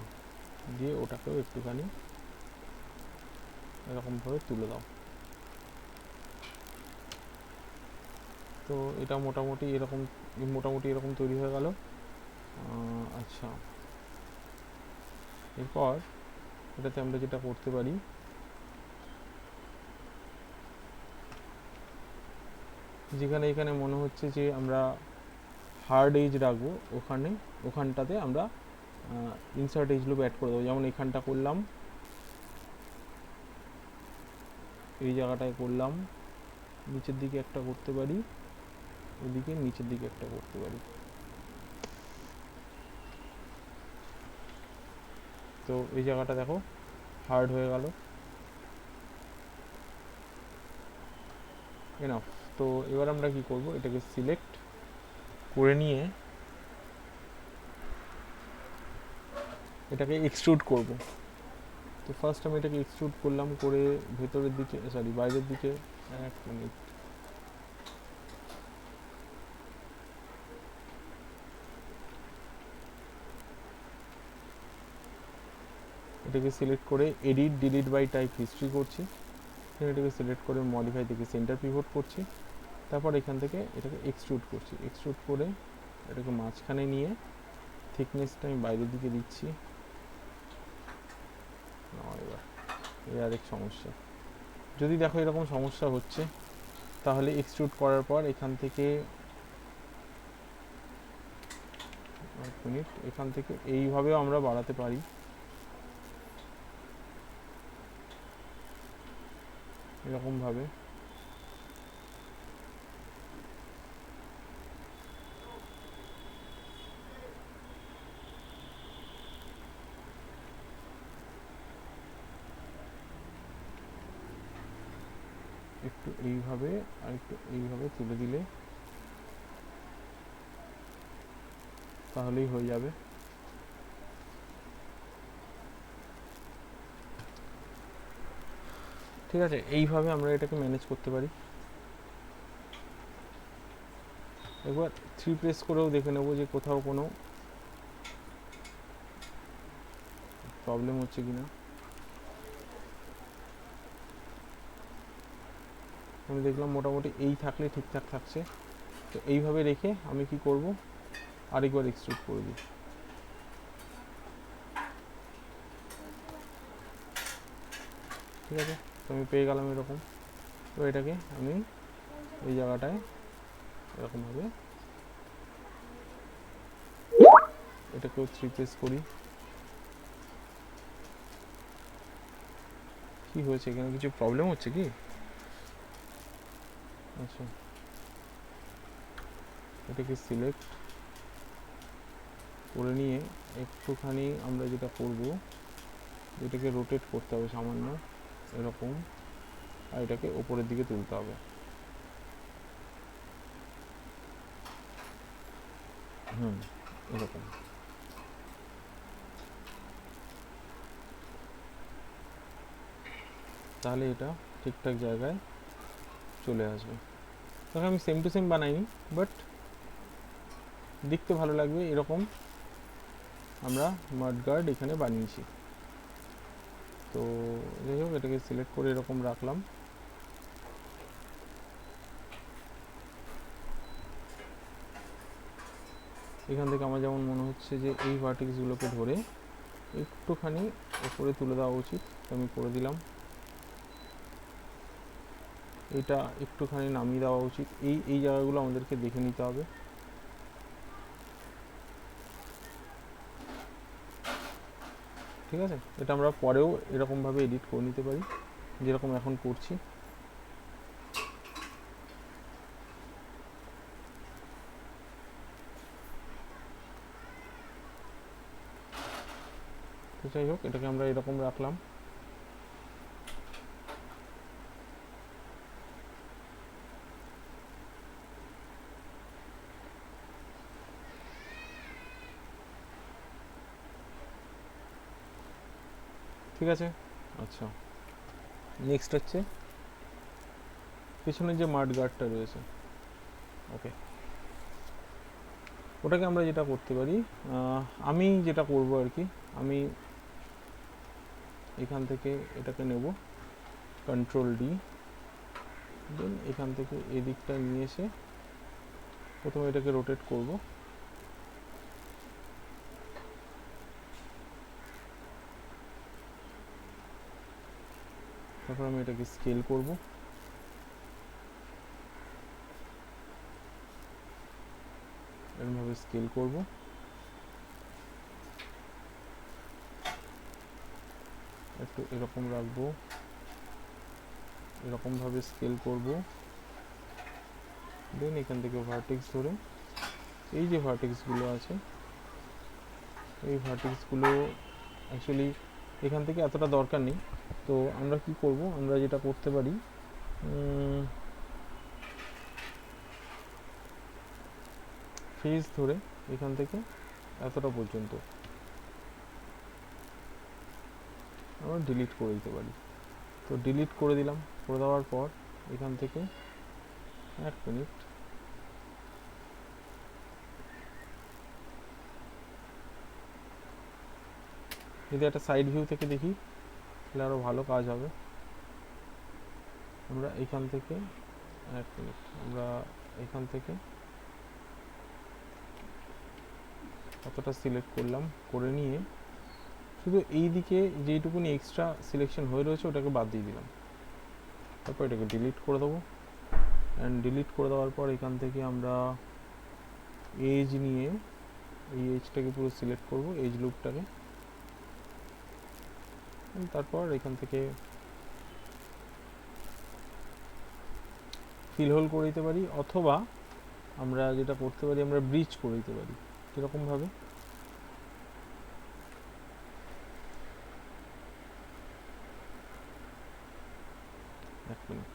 দিয়ে ওটাকেও একটুখানি এরকমভাবে তুলে দাও। তো এটা মোটামুটি এরকম তৈরি হয়ে গেল। আচ্ছা, এরপর এটাতে আমরা যেটা করতে পারি, যেখানে এখানে মনে হচ্ছে যে আমরা হার্ড এজ রাখবো ওখানটাতে আমরা ইনসার্ট এজ লুপ অ্যাড করে দেবো। যেমন এখানটা করলাম, এই জায়গাটায় করলাম, নিচের দিকে একটা করতে পারি, এদিকে নিচের দিকে একটা করতে পারি। তো এই জায়গাটা দেখো হার্ড হয়ে গেল। এনাফ। তো এবার আমরা কি করব, এটাকে সিলেক্ট করে নিয়ে এটাকে এক্সট্রুড করব। তো ফার্স্ট আমি এটাকে এক্সট্রুড করলাম, করে ভেতরের দিকে, বাইরের দিকে, এক মিনিট, এটাকে সিলেক্ট করে edit delete by type history করছি, এটাকে সিলেক্ট করে মডিফাই থেকে সেন্টার পিভট করছি, তারপর এখান থেকে এটাকে এক্সট্রুড করছি, এক্সট্রুড করে এটাকে মাঝখানে নিয়ে থিকনেসটা আমি বাইরের দিকে দিচ্ছি। এবার এই আরেক সমস্যা, যদি দেখো এরকম সমস্যা হচ্ছে তাহলে এক্সট্রুড করার পর এখান থেকে এক মিনিট, এখান থেকে এইভাবেও আমরা বাড়াতে পারি, এরকমভাবে। একটু এইভাবে আর একটু এইভাবে তুলে দিলে তাহলেই হয়ে যাবে। ঠিক আছে, এইভাবে আমরা এটাকে ম্যানেজ করতে পারি। একবার 3 প্রেস করেও দেখে নেব যে কোথাও কোনো প্রবলেম হচ্ছে কিনা। আমি দেখলাম মোটামুটি এই থাকলে ঠিকঠাক থাকছে। তো এইভাবে রেখে আমি কি করব, আরেকবার এক্সট্রুড করে দিই। ঠিক আছে, তো আমি পেয়ে গেলাম এরকম। তো এটাকে আমি এই জায়গাটায় এরকমভাবে এটাকেও 3 প্রেস করি। কি হয়েছে, এখানে কিছু প্রবলেম হচ্ছে কি? আচ্ছা, এটাকে সিলেক্ট করে নিয়ে একটুখানি আমরা যেটা করব, এটাকে রোটেট করতে হবে সামান্য এরকম, আর এটাকে ওপরের দিকে তুলতে হবে। এরকম। তাহলে এটা ঠিকঠাক জায়গায় চলে আসবে। তখন আমি সেম টু সেম বানাইনি, বাট দেখতে ভালো লাগবে এরকম আমরা মাড গার্ড এখানে বানিয়েছি। তো যাই হোক, এটাকে সিলেক্ট করে এরকম রাখলাম। এখান থেকে আমার যেমন মনে হচ্ছে যে এই ভার্টেক্সগুলোকে ধরে একটুখানি উপরে তুলে দেওয়া উচিত, আমি করে দিলাম। এটা একটুখানি নামিয়ে দেওয়া উচিত, এই জায়গাগুলো আমাদেরকে দেখে নিতে হবে। ঠিক আছে, এটা আমরা পরেও এরকমভাবে এডিট করে নিতে পারি যেরকম এখন করছি। তো যাই হোক, এটাকে আমরা এরকম রাখলাম। ঠিক আছে, আচ্ছা, নেক্সট হচ্ছে পেছনে যে মাড গার্ডটা রয়েছে, ওকে, ওটাকে আমরা যেটা করতে পারি, আমি যেটা করব আর কি, আমি এখান থেকে এটাকে নেব কন্ট্রোল ডি, দেন এখান থেকে এদিকটা নিয়ে এসে প্রথমে এটাকে রোটেট করব, তারপর আমি এটাকে স্কেল করব, এরকমভাবে স্কেল করব, একটু এরকম রাখবো, এরকমভাবে স্কেল করব, দেন এখান থেকে ভার্টেক্স ধরে এই যে ভার্টেক্সগুলো আছে, এই ভার্টেক্সগুলো অ্যাকচুয়ালি এখান থেকে এতটা দরকার নেই। তো আমরা কি করব, আমরা যেটা করতে পারি, ফেজ ধরে এখান থেকে এতটা পর্যন্ত আমরা ডিলিট করে দিতে পারি। তো ডিলিট করে দিলাম, করে দেওয়ার পর এখান থেকে এক মিনিট, যদি একটা সাইড ভিউ থেকে দেখি তাহলে আরও ভালো কাজ হবে। আমরা এখান থেকে, এক মিনিট, আমরা এখান থেকে কতটা সিলেক্ট করলাম, করে নিয়ে শুধু এই দিকে যেইটুকুনি এক্সট্রা সিলেকশন হয়ে রয়েছে ওটাকে বাদ দিয়ে দিলাম। তারপর এটাকে ডিলিট করে দেবো। অ্যান্ড ডিলিট করে দেওয়ার পর এখান থেকে আমরা এজ নিয়ে এই এজটাকে পুরো সিলেক্ট করব, এজ লুপটাকে। তারপর এখান থেকে ফিল হোল করে দিতে পারি, অথবা আমরা যেটা করতে পারি আমরা ব্রিজ করে দিতে পারি। কীরকমভাবে? এক মিনিট,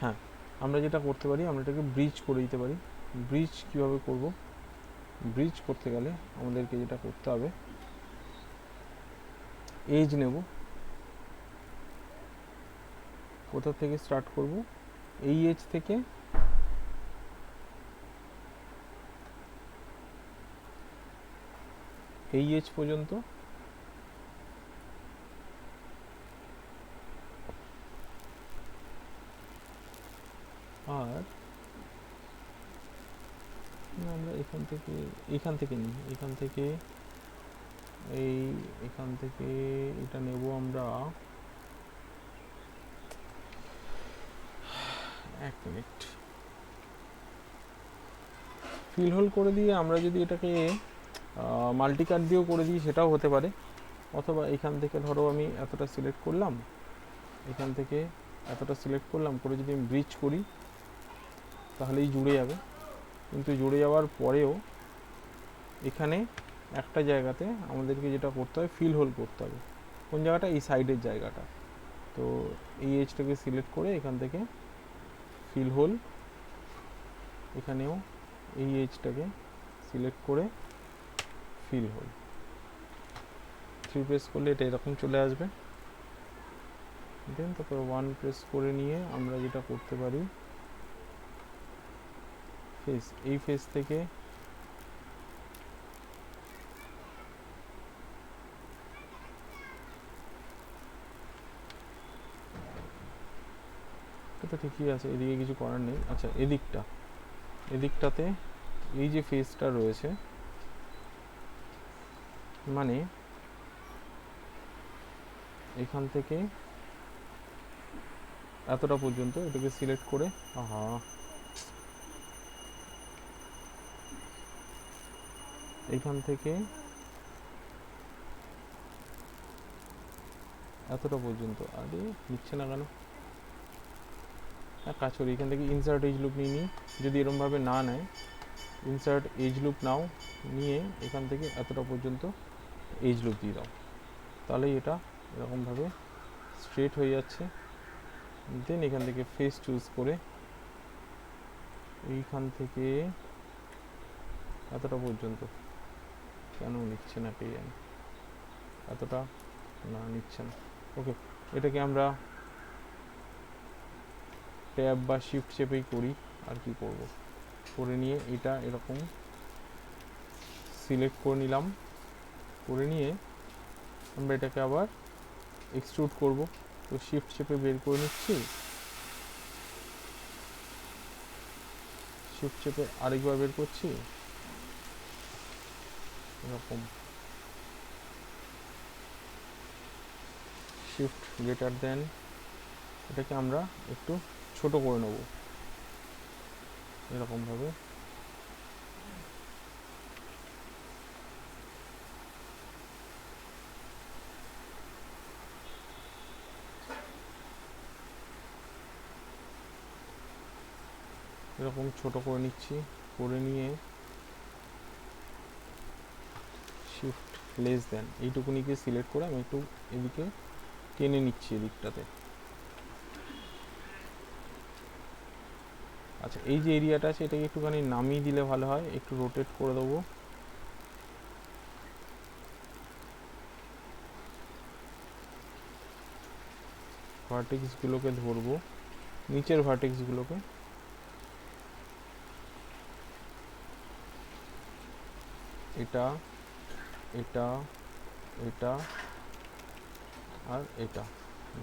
হ্যাঁ, আমরা যেটা করতে পারি আমরা এটাকে ব্রিজ করে দিতে পারি। ব্রিজ কীভাবে করব? ব্রিজ করতে গেলে আমাদেরকে যেটা করতে হবে, এজ নেব। কোথা থেকে স্টার্ট করব? এই এজ থেকে এই এজ পর্যন্ত, আর আমরা এখান থেকে নিই, এখান থেকে এখান থেকে এটা নেব আমরা। এক মিনিট, ফিল হোল করে দিয়ে আমরা যদি এটাকে মাল্টিকাট দিয়েও করে দিই সেটাও হতে পারে। অথবা এখান থেকে ধরো আমি এতটা সিলেক্ট করলাম, এখান থেকে এতটা সিলেক্ট করলাম, করে যদি আমি ব্রিজ করি তাহলেই জুড়ে যাবে। কিন্তু জুড়ে যাওয়ার পরেও এখানে একটা জায়গাতে আমাদেরকে যেটা করতে হবে, ফিল হোল করতে হবে। কোন জায়গাটা? এই সাইডের জায়গাটা। তো এই এজটাকে সিলেক্ট করে এখান থেকে ফিল হোল, এখানেও এই এজটাকে সিলেক্ট করে ফিল হোল, 3 প্রেস করলে এটা এরকম চলে আসবে। দেন তারপর 1 প্রেস করে নিয়ে আমরা যেটা করতে পারি, ফেস, এই ফেস থেকে তো ঠিকই আছে, এদিকে কিছু করার নেই। আচ্ছা, এদিকটাতে এই যে ফেসটা রয়েছে, মানে এখান থেকে এতটা পর্যন্ত এটাকে সিলেক্ট করে, এখান থেকে এতটা পর্যন্ত। আরে নিচ্ছে না কেন? এক কাজ করি, এখান থেকে ইনসার্ট এজ লুপ নিয়ে নিই। যদি এরকমভাবে না নেয়, ইনসার্ট এজ লুপ নাও, নিয়ে এখান থেকে এতটা পর্যন্ত এজ লুপ দিয়ে দাও, তাহলেই এটা এরকমভাবে স্ট্রেট হয়ে যাচ্ছে। দেন এখান থেকে ফেস চুজ করে এইখান থেকে এতটা পর্যন্ত, কেন নিচ্ছে না কে জানে, এতটা না নিচ্ছে না। ওকে, এটাকে আমরা ট্যাব বা শিফট চেপেই করি, আর কি করব। করে নিয়ে এটা এরকম সিলেক্ট করে নিলাম, করে নিয়ে আমরা এটাকে আবার এক্সট্রুড করব। তো শিফট চেপে বের করে নিচ্ছি, শিফট চেপে আরেকবার বের করছি, এরকম শিফট গ্রেটার দেন, এটাকে আমরা একটু ছোট করে নেব এরকমভাবে। এরকম ছোট করে নিচ্ছি, করে নিয়ে শিফট লেস দেন এইটুকুনিকে সিলেক্ট করে আমি একটু এদিকে টেনে নিচ্ছি এদিকটাতে। আচ্ছা, এই যে এরিয়াটা আছে এটাকে একটুখানি নামিয়ে দিলে ভালো হয়, একটু রোটেট করে দেবো। ভার্টেক্সগুলোকে ধরবো, নিচের ভার্টেক্সগুলোকে, এটা এটা এটা আর এটা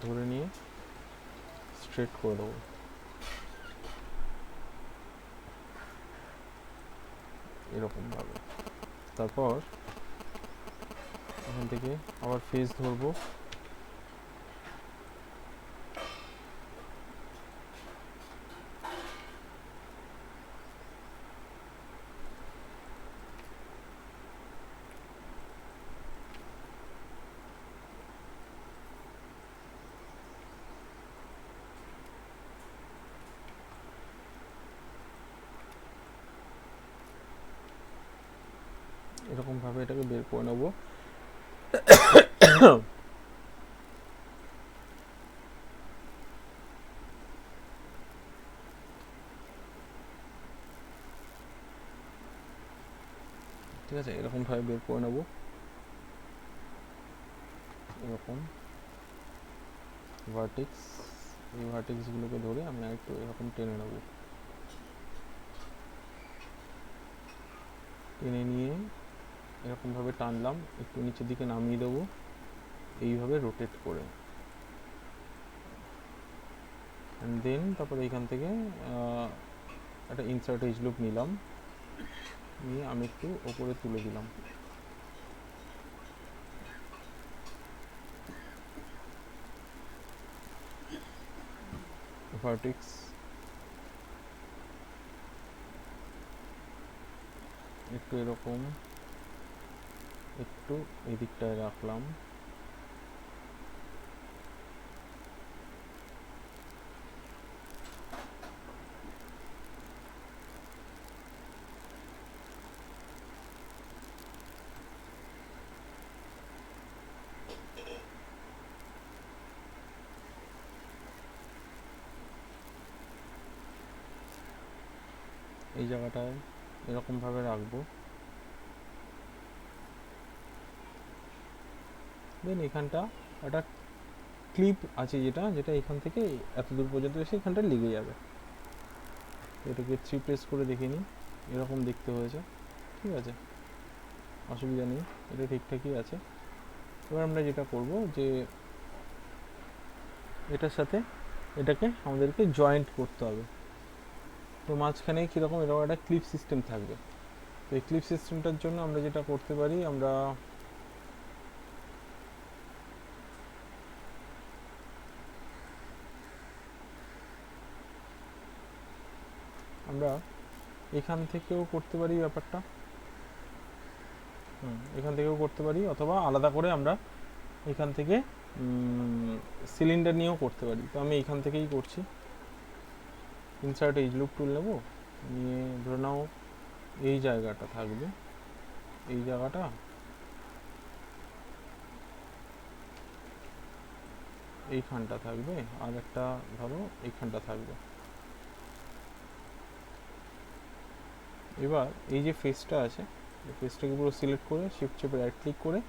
ধরে নিয়ে স্ট্রেট করে দেবো, এরকম ভাবে। তারপর এখান থেকে আবার ফেস ধরবো, এরকম ভাবে এটাকে বের করে নেবো। ঠিক আছে, এরকম ভাবে বের করে নেবো, এরকম ভার্টেক্স, এই ভার্টেক্সগুলোকে ধরে আমি আরেকটু এরকম টেনে নেবো, টেনে নিয়ে এরকমভাবে টানলাম, একটু নিচের দিকে নামিয়ে দেবো, এইভাবে রোটেট করে। অ্যান্ড দেন তারপরে এখান থেকে একটা ইনসার্ট এজ লুপ নিলাম, নিয়ে আমি একটু ওপরে তুলে দিলাম, ভার্টেক্স একটু এরকম একটু এদিকটায় রাখলাম, এই জায়গাটায় এরকম ভাবে রাখবো। দেন এখানটা একটা ক্লিপ আছে যেটা যেটা এখান থেকে এত দূর পর্যন্ত এসে এখানটা লেগে যাবে। এটাকে 3 প্রেস করে দেখে নিই, এরকম দেখতে হয়েছে, ঠিক আছে, অসুবিধা নেই, এটা ঠিকঠাকই আছে। এবার আমরা যেটা করব যে এটার সাথে এটাকে আমাদেরকে জয়েন্ট করতে হবে। তো মাঝখানে কীরকম এরকম একটা ক্লিপ সিস্টেম থাকবে। তো এই ক্লিপ সিস্টেমটার জন্য আমরা যেটা করতে পারি, আমরা এখান থেকেও করতে পারি ব্যাপারটা, এখান থেকেও করতে পারি, অথবা আলাদা করে আমরা এখান থেকে সিলিন্ডার নিয়েও করতে পারি। তো আমি এখান থেকেই করছি, ইনসার্ট এজ লুপ টুল নেব, নিয়ে ধরে নাও এই জায়গাটা থাকবে, এই জায়গাটা এইখানটা থাকবে, আর একটা ধরো এইখানটা থাকবে। এবার এই যে ফেসটা আছে, এই ফেসটাকে পুরো সিলেক্ট করে শিফট চেপে রাইট ক্লিক করে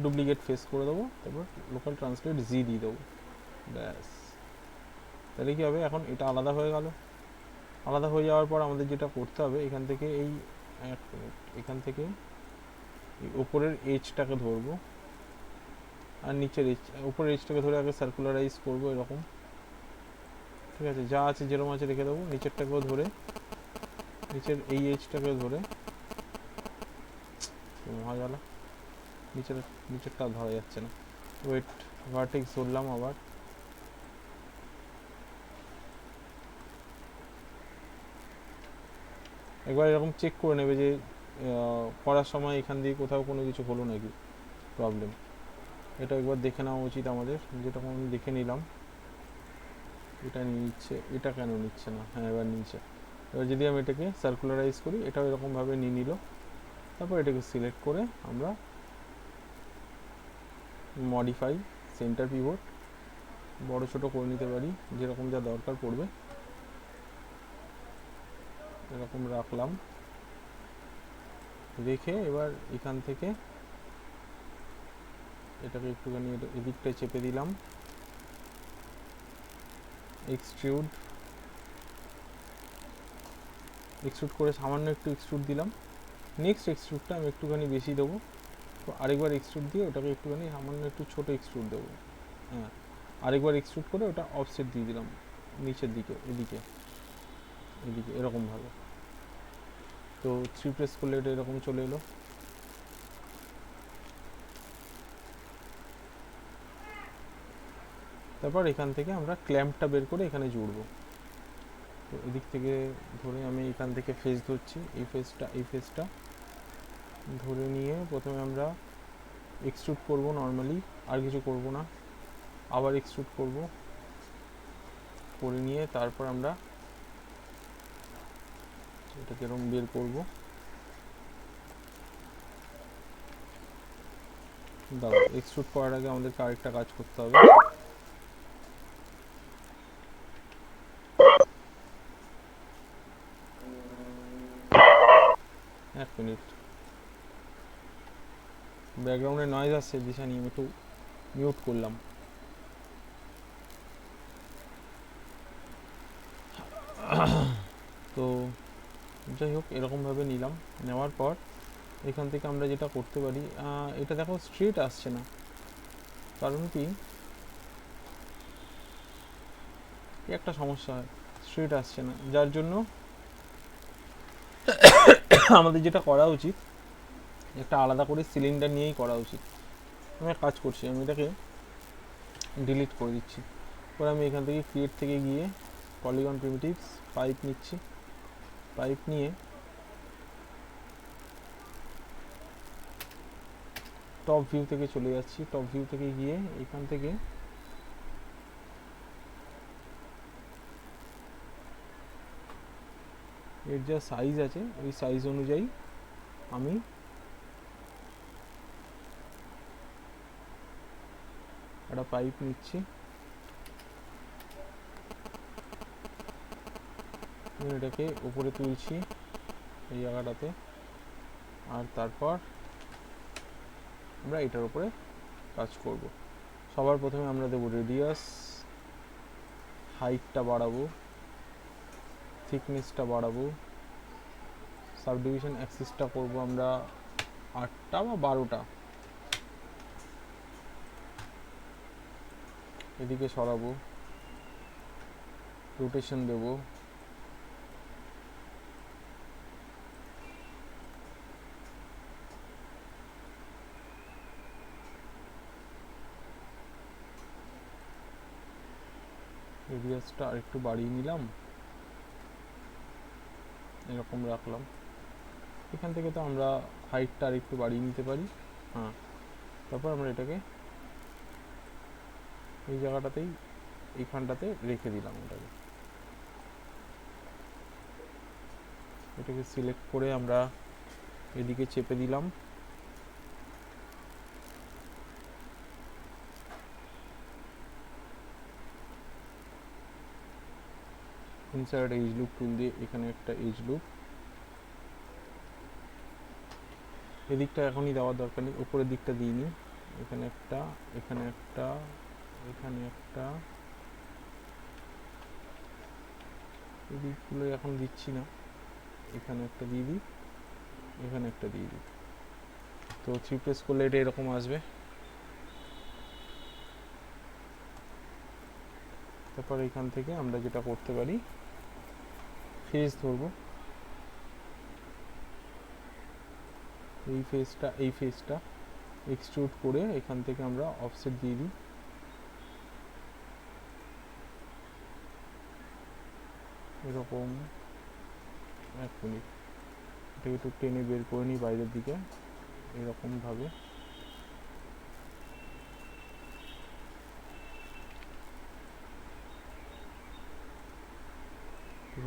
ডুপ্লিকেট ফেস করে দেবো, তারপর লোকাল ট্রান্সলেট জি দিয়ে দেবো, ব্যাস। তাহলে কি হবে, এখন এটা আলাদা হয়ে গেল। আলাদা হয়ে যাওয়ার পর আমাদের যেটা করতে হবে, এখান থেকে এই এখান থেকে এই উপরের এজটাকে ধরবো, আর নিচের এজ, উপরের এজটাকে ধরে আগে সার্কুলারাইজ করবো এরকম, ঠিক আছে, যা আছে যেরকম আছে রেখে দেবো। নিচেরটাকেও ধরে, নিচের এই এজটাকেও ধরে, মহাজালা, নিচেরটা ধরা যাচ্ছে না, ওয়েট, ভার্টেক্স ধরলাম আবার, একবার এরকম চেক করে নেবে যে করার সময় এখান দিয়ে কোথাও কোনো কিছু হলো নাকি প্রবলেম, এটা একবার দেখে নেওয়া উচিত আমাদের। যেটা আমি দেখে নিলাম, এটা নিচ্ছে, এটা কেন নিচ্ছে না, হ্যাঁ এবার নিচ্ছে। এবার যদি আমি এটাকে সার্কুলারাইজ করি, এটাও এরকমভাবে নিয়ে নিল। তারপর এটাকে সিলেক্ট করে আমরা মডিফাই সেন্টার পিভট বড় ছোট করে নিতে পারি, যেরকম যা দরকার পড়বে। এরকম রাখলাম, রেখে এবার এখান থেকে এটাকে একটুখানি এদিকটায় চেপে দিলাম, এক্সট্রুড করে সামান্য একটু এক্সট্রুড দিলাম। নেক্সট এক্সট্রুডটা আমি একটুখানি বেশি দেবো, তো আরেকবার এক্সট্রুড দিয়ে ওটাকে একটুখানি সামান্য একটু ছোট এক্সট্রুড দেবো। হ্যাঁ, আরেকবার এক্সট্রুড করে ওটা অফসেট দিয়ে দিলাম নিচের দিকে, এদিকে এদিকে এরকমভাবে। তো 3 প্রেস করলে এটা এরকম চলে এলো। তারপর এখান থেকে আমরা ক্ল্যাম্পটা বের করে এখানে জুড়বো। তো এদিক থেকে ধরে আমি এখান থেকে ফেস ধরছি, এই ফেসটা ধরে নিয়ে প্রথমে আমরা এক্সট্রুড করব নর্মালি, আর কিছু করব না। আবার এক্সট্রুড করব, করে নিয়ে তারপর আমরা এটা কিরকম বের করব। দাঁড়াও, এক্সট্রুড করার আগে আমাদেরকে আরেকটা কাজ করতে হবে। এক মিনিট, ব্যাকগ্রাউন্ডে নয়েজ আসছে, দিশা নিয়ে একটু মিউট করলাম। তো যাই হোক, এরকমভাবে নিলাম। নেওয়ার পর এখান থেকে আমরা যেটা করতে পারি, এটা দেখো স্ট্রেট আসছে না, কারণ কি একটা সমস্যা হয়, স্ট্রেট আসছে না, যার জন্য আমাদের যেটা করা উচিত, একটা আলাদা করে সিলিন্ডার নিয়েই করা উচিত। আমি এক কাজ করছি, আমি এটাকে ডিলিট করে দিচ্ছি। পরে আমি এখান থেকে ক্রিয়েট থেকে গিয়ে পলিগন প্রিমিটিভস পাইপ নিচ্ছি, পাইপ নিয়ে টপ ভিউ থেকে চলে যাচ্ছি। টপ ভিউ থেকে গিয়ে এখান থেকে এর যা সাইজ আছে ওই সাইজ অনুযায়ী আমি একটা পাইপ নিচ্ছি, এটাকে উপরে তুলছি এই জায়গাটাতে, আর তারপর আমরা এটার উপরে কাজ করব। সবার প্রথমে আমরা দেবো রেডিয়াস, হাইটটা বাড়াবো, থিকনেসটা বাড়াবো, সাবডিভিশন অ্যাক্সিসটা করব আমরা 8টা বা 12টা, এদিকে সরাবো, রোটেশন দেবো, রেডিয়াসটা আরেকটু বাড়িয়ে নিলাম, এরকম রাখলাম। এখান থেকে তো আমরা হাইটটা আরেকটু বাড়িয়ে নিতে পারি। হ্যাঁ, তারপর আমরা এটাকে এই জায়গাটাতেই, এইখানটাতে রেখে দিলাম। এটাকে সিলেক্ট করে আমরা এদিকে চেপে দিলাম। ইনসার্ট এজ লুপ টুল দিয়ে এখানে একটা এজ লুপ, এদিকটা এখনই দেওয়ার দরকার নেই, উপরের দিকটা দিইনি। এখানে একটা, এখানে একটা, এখানে একটা, এই দিকগুলো এখন দিচ্ছি না, এখানে একটা দিয়ে দিই, এখানে একটা দিয়ে দিই। তো 3 প্রেস করলে এটা এরকম আসবে। তারপর এখান থেকে আমরা যেটা করতে পারি, ফেস ধরবো, এই ফেসটা এক্সট্রুড করে এখান থেকে আমরা অফসেট দিয়ে দিই, এরকম। এক মিনিট, এটাকে একটু টেনে বের করে নিই বাইরের দিকে, এরকমভাবে।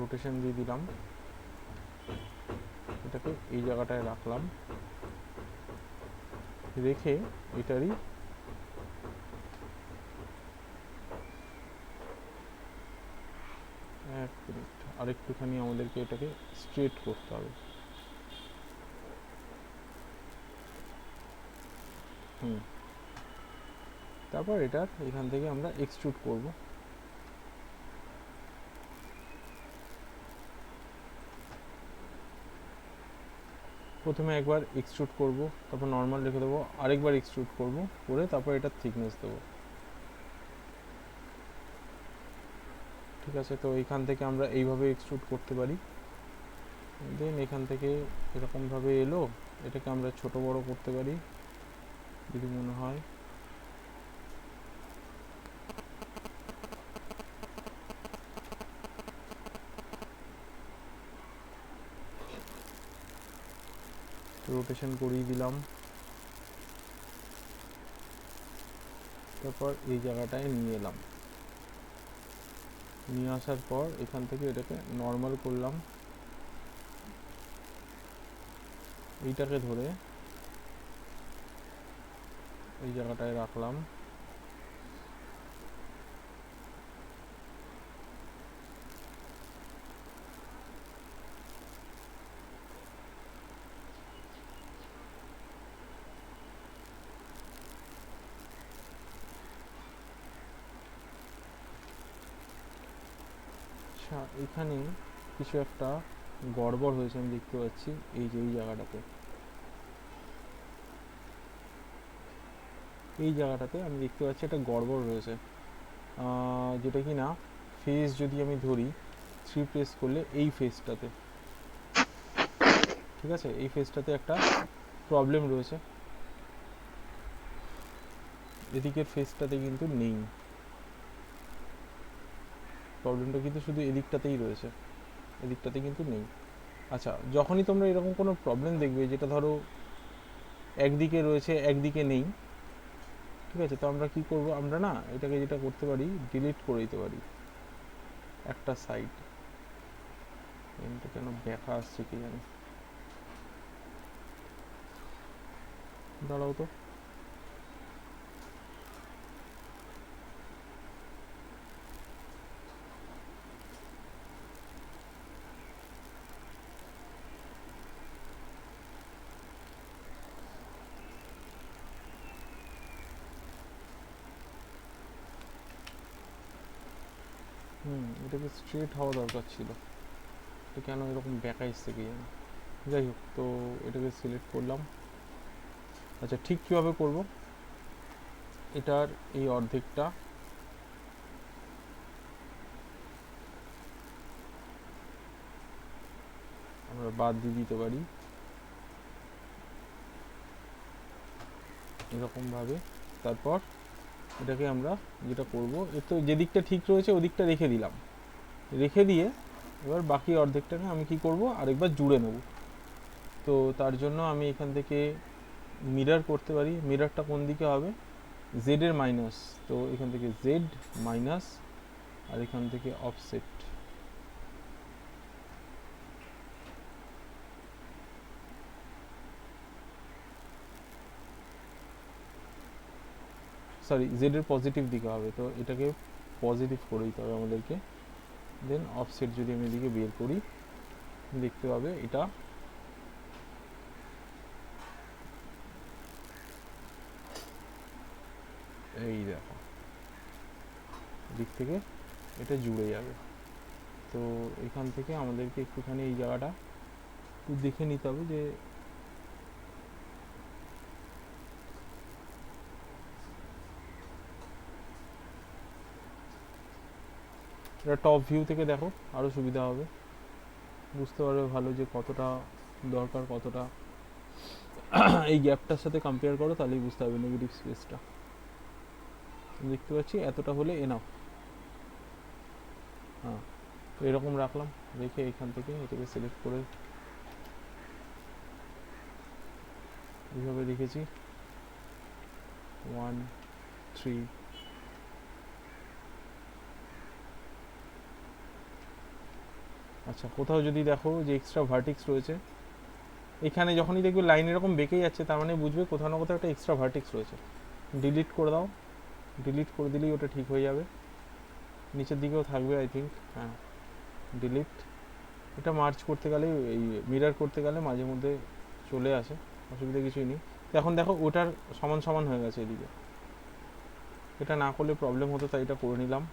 রোটেশন দিয়ে দিলাম, এটাকে এই জায়গাটায় রাখলাম, রেখে এটারই এক মিনিট, আরেকটুখানি আমাদেরকে এটাকে স্ট্রেট করতে হবে। তারপর এটার এখান থেকে আমরা এক্সট্রুড করব। প্রথমে একবার এক্সট্রুড করব, তারপর নর্মাল রেখে দেবো, আরেকবার এক্সট্রুড করব, করে তারপর এটা থিকনেস দেবো। ঠিক আছে, তো এইখান থেকে আমরা এইভাবে এক্সট্রুড করতে পারি। দেন এখান থেকে এরকমভাবে এলো, এটাকে আমরা ছোট বড় করতে পারি যদি মনে হয়। রোটেশন করিয়ে দিলাম, তারপর এই জায়গাটায় নিয়ে এলাম, নিয়ে আসার পর এখান থেকে এটাকে নর্মাল করলাম, এইটাকে ধরে এই জায়গাটায় রাখলাম। আচ্ছা, এখানে কিছু একটা গড়বড় হয়েছে আমি দেখতে পাচ্ছি, এই যে এই জায়গাটাতে, এই জায়গাটাতে আমি দেখতে পাচ্ছি একটা গড়বড় রয়েছে, যেটা কি না ফেস যদি আমি ধরি 3 প্রেস করলে এই ফেসটাতে, ঠিক আছে, এই ফেসটাতে একটা প্রবলেম রয়েছে, এদিকের ফেসটাতে কিন্তু নেই, প্রবলেমটা কিন্তু শুধু এদিকটাতেই রয়েছে, এদিকটাতে কিন্তু নেই। আচ্ছা, যখনই তোমরা এরকম কোনো প্রবলেম দেখবে যেটা ধরো একদিকে রয়েছে একদিকে নেই, ঠিক আছে, তো আমরা কি করব, আমরা না এটাকে যেটা করতে পারি ডিলিট করে দিতে পারি একটা সাইড। এটা কেন ব্যাকা আসছে কি জানি, দাঁড়াও তো, এটাকে স্ট্রেট হওয়া দরকার ছিল, তো কেন এরকম ব্যাকা এসছে কি জানি। যাই হোক, তো এটাকে সিলেক্ট করলাম। আচ্ছা, ঠিক কীভাবে করব, এটার এই অর্ধেকটা আমরা বাদ দিয়ে দিতে পারি এরকমভাবে। তারপর এটাকে আমরা যেটা করব, এর তো যে দিকটা ঠিক রয়েছে ওদিকটা রেখে দিলাম, রেখে দিয়ে এবার বাকি অর্ধেকটাকে আমি কি করব, আরেকবার জুড়ে নেব। তো তার জন্য আমি এখান থেকে মিরর করতে পারি, মিররটা কোন দিকে হবে, জেড এর মাইনাস, তো এখান থেকে জেড মাইনাস, আর এখান থেকে অফসেট, সরি জেড এর পজিটিভ দিকে হবে, তো এটাকে পজিটিভ করে দিতে হবে আমাদেরকে। দেন অফসেট যদি আমি এদিকে বের করি, দেখতে পাবে এটা এই দেখো দিক থেকে এটা জুড়ে যাবে। তো এখান থেকে আমাদেরকে একটুখানি এই জায়গাটা একটু দেখে নিতে হবে যে এটা টপ ভিউ থেকে দেখো আরও সুবিধা হবে, বুঝতে পারবে ভালো যে কতটা দরকার, কতটা এই গ্যাপটার সাথে কম্পেয়ার করো, তাহলেই বুঝতে হবে নেগেটিভ স্পেসটা। দেখতে পাচ্ছি এতটা হলে এনাফ। হ্যাঁ, তো এরকম রাখলাম, রেখে এখান থেকে এটাকে সিলেক্ট করে এইভাবে রেখেছি 1 3। আচ্ছা, কোথাও যদি দেখো যে এক্সট্রা ভার্টিক্স রয়েছে, এখানে যখনই দেখবে লাইন এরকম বেঁকে যাচ্ছে, তার মানে বুঝবে কোথাও না কোথাও একটা এক্সট্রা ভার্টিক্স রয়েছে, ডিলিট করে দাও, ডিলিট করে দিলেই ওটা ঠিক হয়ে যাবে। নিচের দিকেও থাকবে আই থিঙ্ক, হ্যাঁ ডিলিট। এটা মার্চ করতে গেলে, এই মিরর করতে গেলে মাঝে মধ্যে চলে আসে, অসুবিধা কিছুই নেই। তো এখন দেখো ওটার সমান সমান হয়ে গেছে এদিকে, এটা না করলে প্রবলেম হতো, তাই এটা করে নিলাম।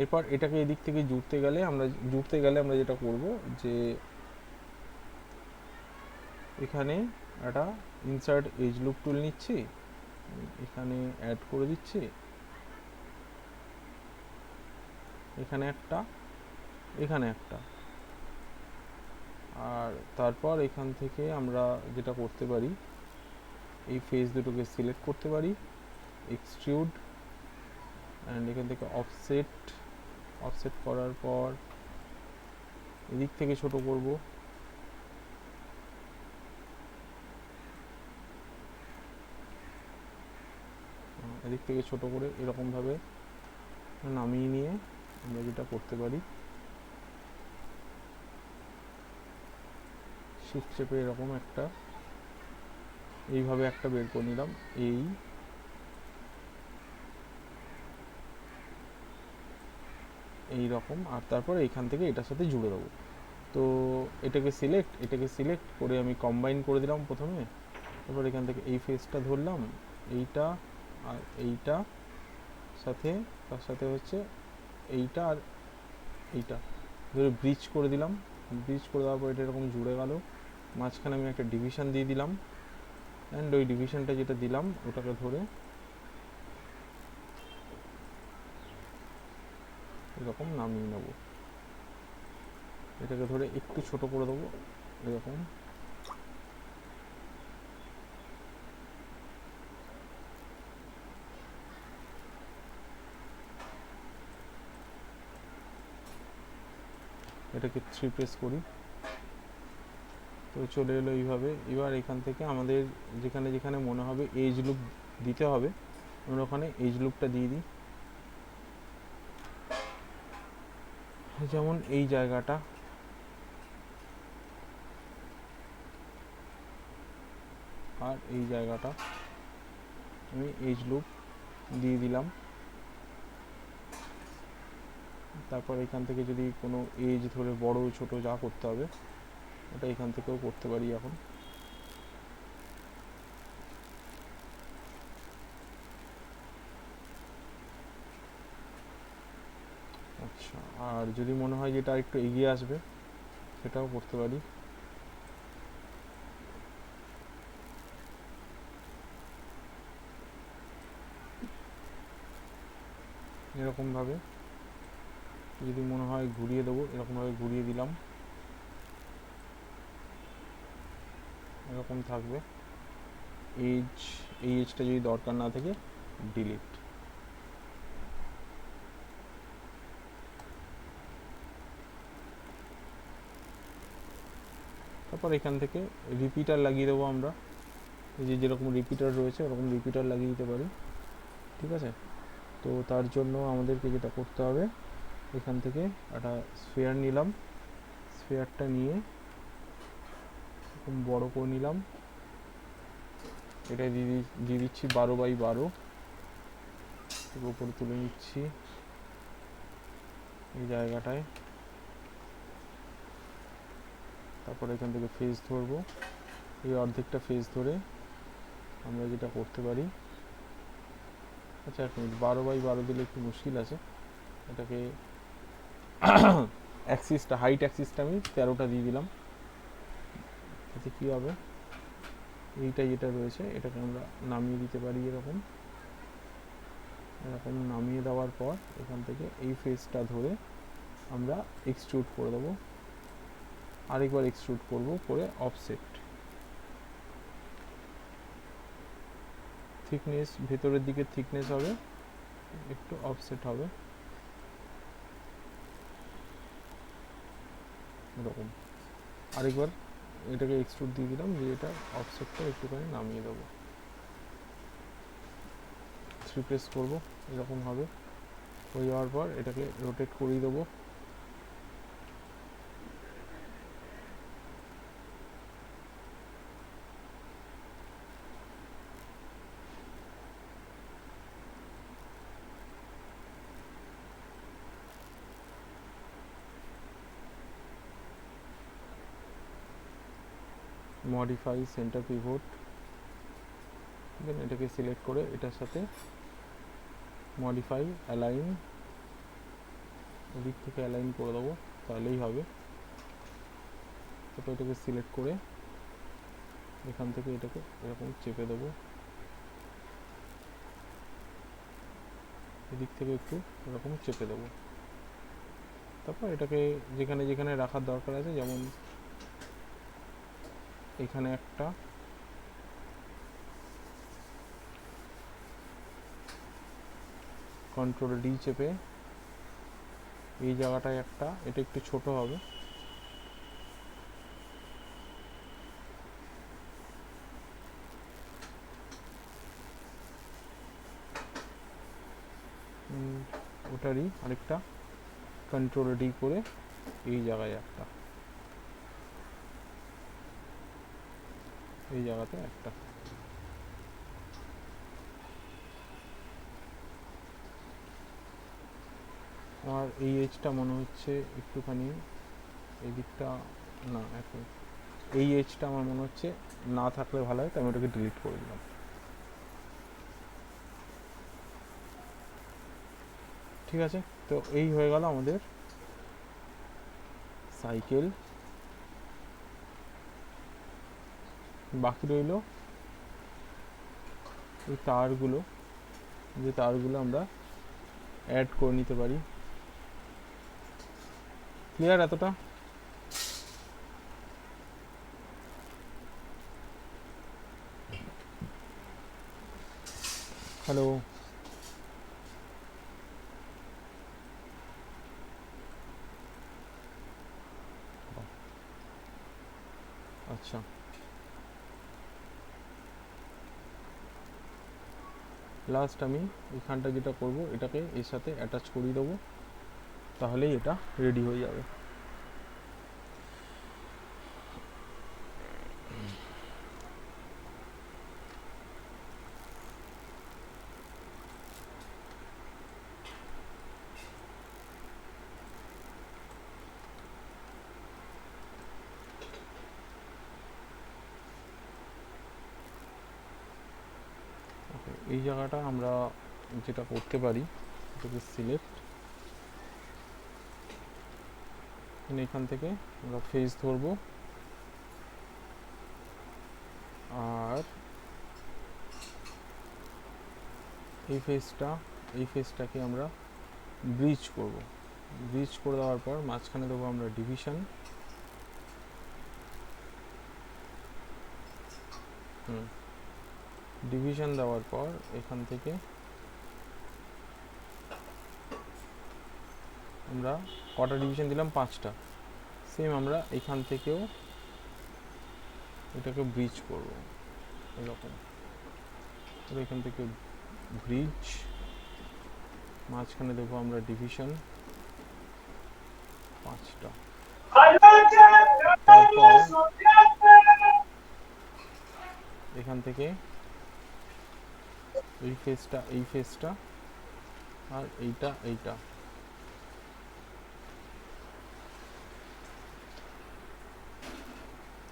এরপর এটাকে এদিক থেকে জুড়তে গেলে আমরা যেটা করব যে এখানে একটা ইনসার্ট এজ লুপ টুল নিচ্ছি, এখানে অ্যাড করে দিচ্ছি, এখানে একটা, এখানে একটা। আর তারপর এখান থেকে আমরা যেটা করতে পারি, এই ফেস দুটোকে সিলেক্ট করতে পারি, এক্সট্রুড, অ্যান্ড এখান থেকে অফসেট, অফসেট করার পর এদিক থেকে ছোট করব, এদিক থেকে ছোট করে এরকমভাবে নামিয়ে নিয়ে আমরা যেটা করতে পারি, শিফট চেপে এরকম একটা, এইভাবে একটা বের করে নিলাম, এই রকম। আর তারপর এইখান থেকে এটার সাথে জুড়ে দেবো। তো এটাকে সিলেক্ট করে আমি কম্বাইন করে দিলাম প্রথমে, তারপর এখান থেকে এই ফেসটা ধরলাম, এইটা আর এইটা সাথে, তার সাথে হচ্ছে এইটা আর এইটা ধরে ব্রিজ করে দিলাম। ব্রিজ করে দেওয়ার পর এটা এরকম জুড়ে গেল, মাঝখানে আমি একটা ডিভিশন দিয়ে দিলাম, অ্যান্ড ওই ডিভিশনটা যেটা দিলাম ওটাকে ধরে এরকম নামিয়ে নেব, এটাকে ধরে একটু ছোট করে দেবো এরকম, এটাকে 3 প্রেস করি, তো চলে এলো এইভাবে। এবার এখান থেকে আমাদের যেখানে যেখানে মনে হবে এজ লুপ দিতে হবে আমরা ওখানে এজ লুপটা দিয়ে দিই। যেমন এই জায়গাটা, আর এই জায়গাটা আমি এজ লুপ দিয়ে দিলাম। তারপর এখান থেকে যদি কোনো এজ ধরে বড় ছোট যা করতে হবে ওটা এখান থেকেও করতে পারি এখন। আচ্ছা, আর যদি মনে হয় যে এটা একটু এগিয়ে আসবে সেটাও করতে পারি। এরকমভাবে যদি মনে হয় ঘুরিয়ে দেবো, এরকমভাবে ঘুরিয়ে দিলাম, এরকম থাকবে। এই এজটা যদি দরকার না থাকে ডিলিট। তারপর এখান থেকে রিপিটার লাগিয়ে দেবো আমরা, এই যে যেরকম রিপিটার রয়েছে ওরকম রিপিটার লাগিয়ে দিতে পারি, ঠিক আছে। তো তার জন্য আমাদেরকে যেটা করতে হবে, এখান থেকে একটা স্ফিয়ার নিলাম, স্ফিয়ারটা নিয়ে এরকম বড় করে নিলাম, এটা দিয়ে দিচ্ছি 12x12, উপরে তুলে নিচ্ছি এই জায়গাটায়। তারপর এখান থেকে ফেস ধরবো, এই অর্ধেকটা ফেস ধরে আমরা যেটা করতে পারি, আচ্ছা 1 মিনিট, 12x12 দিলে একটু মুশকিল আছে, এটাকে অ্যাক্সিসটা, হাইট অ্যাক্সিসটা আমি 13টা দিয়ে দিলাম। এতে কী হবে, এইটা যেটা রয়েছে এটাকে আমরা নামিয়ে দিতে পারি এরকম, এরকম নামিয়ে দেওয়ার পর এখান থেকে এই ফেসটা ধরে আমরা এক্সট্রুড করে দেবো, আরেকবার এক্সট্রুড করব, করে অফসেট, থিকনেস ভেতরের দিকে থিকনেস হবে, একটু অফসেট হবে এরকম। আরেকবার এটাকে এক্সট্রুড দিয়ে দিলাম, দিয়ে এটা অফসেটটা একটুখানি নামিয়ে দেবো, 3 প্রেস করবো, এরকম হবে। হয়ে যাওয়ার পর এটাকে রোটেট করিয়ে দেবো, মডিফাই সেন্টার পিভট, দেন এটাকে সিলেক্ট করে এটার সাথে মডিফাই অ্যালাইন, ওদিক থেকে অ্যালাইন করে দেবো, তাহলেই হবে। তারপর এটাকে সিলেক্ট করে এখান থেকে এটাকে এরকম চেপে দেবো, এদিক থেকে একটু এরকম চেপে দেবো। তারপর এটাকে যেখানে যেখানে রাখার দরকার আছে, যেমন এখানে একটা, কন্ট্রোল ডি চেপে এই জায়গাটায় একটা, এটা একটু ছোট হবে, ওটারই আরেকটা কন্ট্রোল ডি করে এই জায়গায় একটা, এই জায়গাতে একটা। আমার এই এজটা মনে হচ্ছে একটুখানি এই দিকটা, না এখন এই এজটা আমার মনে হচ্ছে না থাকলে ভালো হয়, তাই আমি ওটাকে ডিলিট করে দিলাম। ঠিক আছে, তো এই হয়ে গেল আমাদের সাইকেল। বাকি রইল এই তারগুলো, যে তারগুলো আমরা অ্যাড করে নিতে পারি। ক্লিয়ার এতটা? হ্যালো, আচ্ছা, লাস্ট আমি এখানটা যেটা করব, এটাকে এর সাথে অ্যাটাচ করিয়ে দেবো, তাহলেই এটা রেডি হয়ে যাবে। এই জায়গাটা আমরা যেটা করতে পারি, এটাকে সিলেক্ট, এখান থেকে আমরা ফেস ধরবো, আর এই ফেসটাকে আমরা ব্রিজ করব। ব্রিজ করে দেওয়ার পর মাঝখানে দেবো আমরা ডিভিশন, ডিভিশন দেওয়ার পর এখান থেকে আমরা কটা ডিভিশন দিলাম, 5টা। সেম আমরা এখান থেকেও এটাকে ব্রিজ করব এরকম, এখান থেকে ব্রিজ, মাঝখানে দেবো আমরা ডিভিশন 5টা। তারপর এখান থেকে এই ফেসটা আর এইটা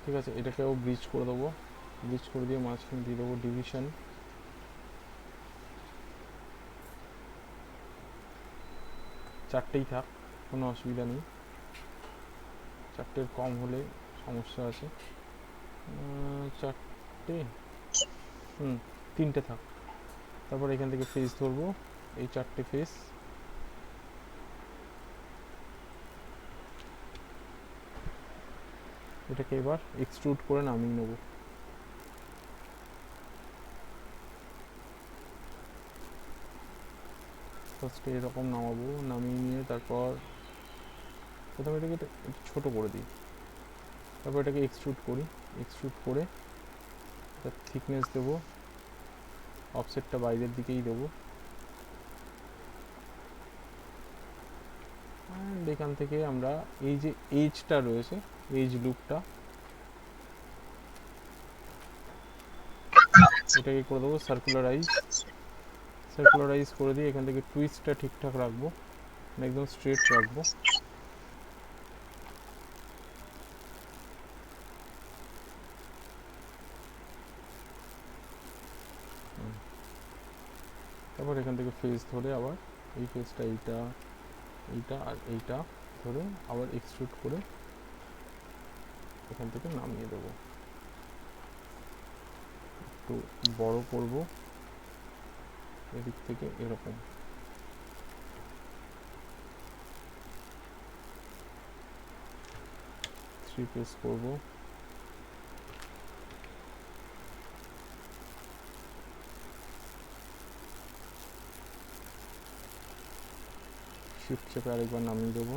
ঠিক আছে, এটাকেও ব্রিজ করে দেবো। ব্রিজ করে দিয়ে মাঝখানে দিয়ে দেবো ডিভিশন, চারটেই থাক, কোনো অসুবিধা নেই, চারটের কম হলে সমস্যা আছে। চারটে, 3টে থাক। তারপর এখান থেকে ফেস ধরবো, এই 4টে ফেস, এটাকে এবার এক্সট্রুড করে নামিয়ে নেব। ফার্স্টে এরকম নামাবো, নামিয়ে নিয়ে তারপর প্রথমে এটাকে ছোট করে দিই, তারপর এটাকে এক্সট্রুড করি, এক্সট্রুড করে তার থিকনেস দেবো, অফসেটটা বাইরের দিকেই দেবো, অ্যান্ড এখান থেকে আমরা এই যে এজটা রয়েছে, এজ লুকটা, এটাকে করে দেবো সার্কুলারাইজ করে দিয়ে এখান থেকে টুইস্টটা ঠিকঠাক রাখবো, একদম স্ট্রেট রাখবো। তারপর এখান থেকে ফেস ধরে আবার এই ফেসটা, এইটা আর এইটা ধরে আবার এক্সট্রুড করে এখান থেকে নামিয়ে দেবো। একটু বড় করব, এদিক থেকে এরকম। থ্রি প্রেস করব, শিফট চেপে আরেকবার নামিয়ে দেবো।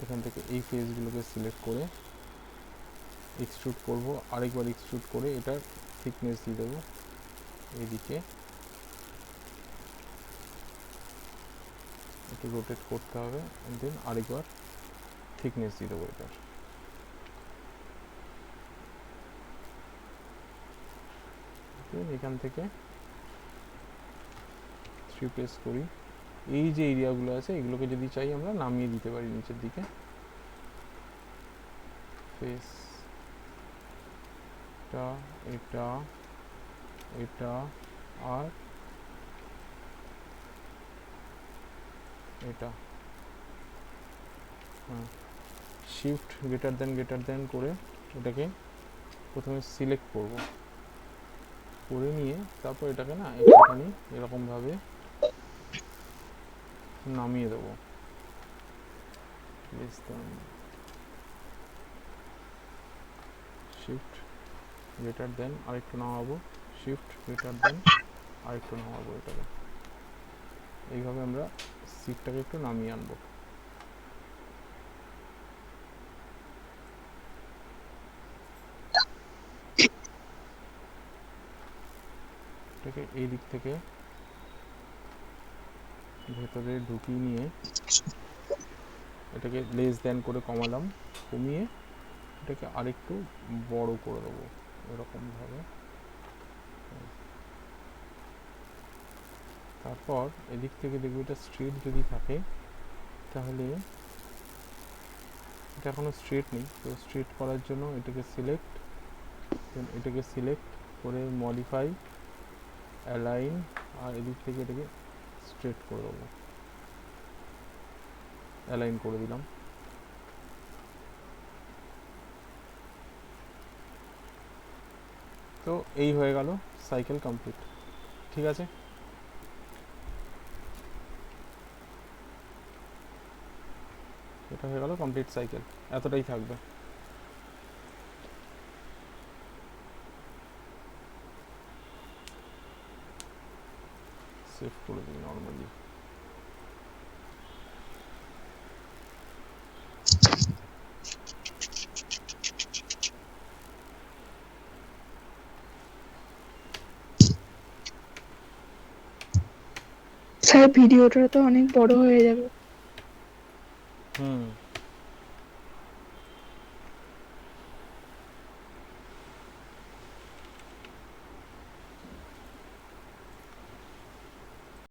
এখান থেকে এই ফেসগুলোকে সিলেক্ট করে এক্সট্রুড করব, আরেকবার এক্সট্রুড করে এটার থিকনেস দিয়ে দেবো এইদিকে, একটু রোটেট করতে হবে, দেন আরেকবার থিকনেস দিয়ে দেবো এটার। দেন এখান থেকে থ্রি প্রেস করি, এই যে এরিয়াগুলো আছে এগুলোকে যদি চাই আমরা নামিয়ে দিতে পারি নিচের দিকে। ফেস এটা এটা এটা আর এটা, হ্যাঁ, শিফট গ্রেটার দেন করে এটাকে প্রথমে সিলেক্ট করব, করে নিয়ে তারপর এটাকে না একটুখানি এরকমভাবে নামিয়ে দেবো। শিফট গ্রেটার দেন আরেকটু নামাবো, শিফট গ্রেটার দেন আরেকটু নামাবো, এটাকে এইভাবে আমরা সিটটাকে একটু নামিয়ে আনবো। এটাকে এই দিক থেকে ভেতরে ঢুকিয়ে নিয়ে এটাকে লেস দেন করে কমালাম, কমিয়ে এটাকে আরেকটু বড় করে দেবো এরকমভাবে। তারপর এদিক থেকে দেখবো এটা স্ট্রেট যদি থাকে তাহলে, এটা এখনো স্ট্রেট নেই, তো স্ট্রেট করার জন্য এটাকে সিলেক্ট, দেন এটাকে সিলেক্ট করে মডিফাই অ্যালাইন, আর এদিক থেকে এটাকে স্ট্রেট করে দেবো, অ্যালাইন করে দিলাম। তো এই হয়ে গেল সাইকেল কমপ্লিট। ঠিক আছে, এটা হয়ে গেল কমপ্লিট সাইকেল, এতটাই থাকবে। সেভ করে দিই নর্মালি। স্যার ভিডিওটা তো অনেক বড় হয়ে যাবে। হুম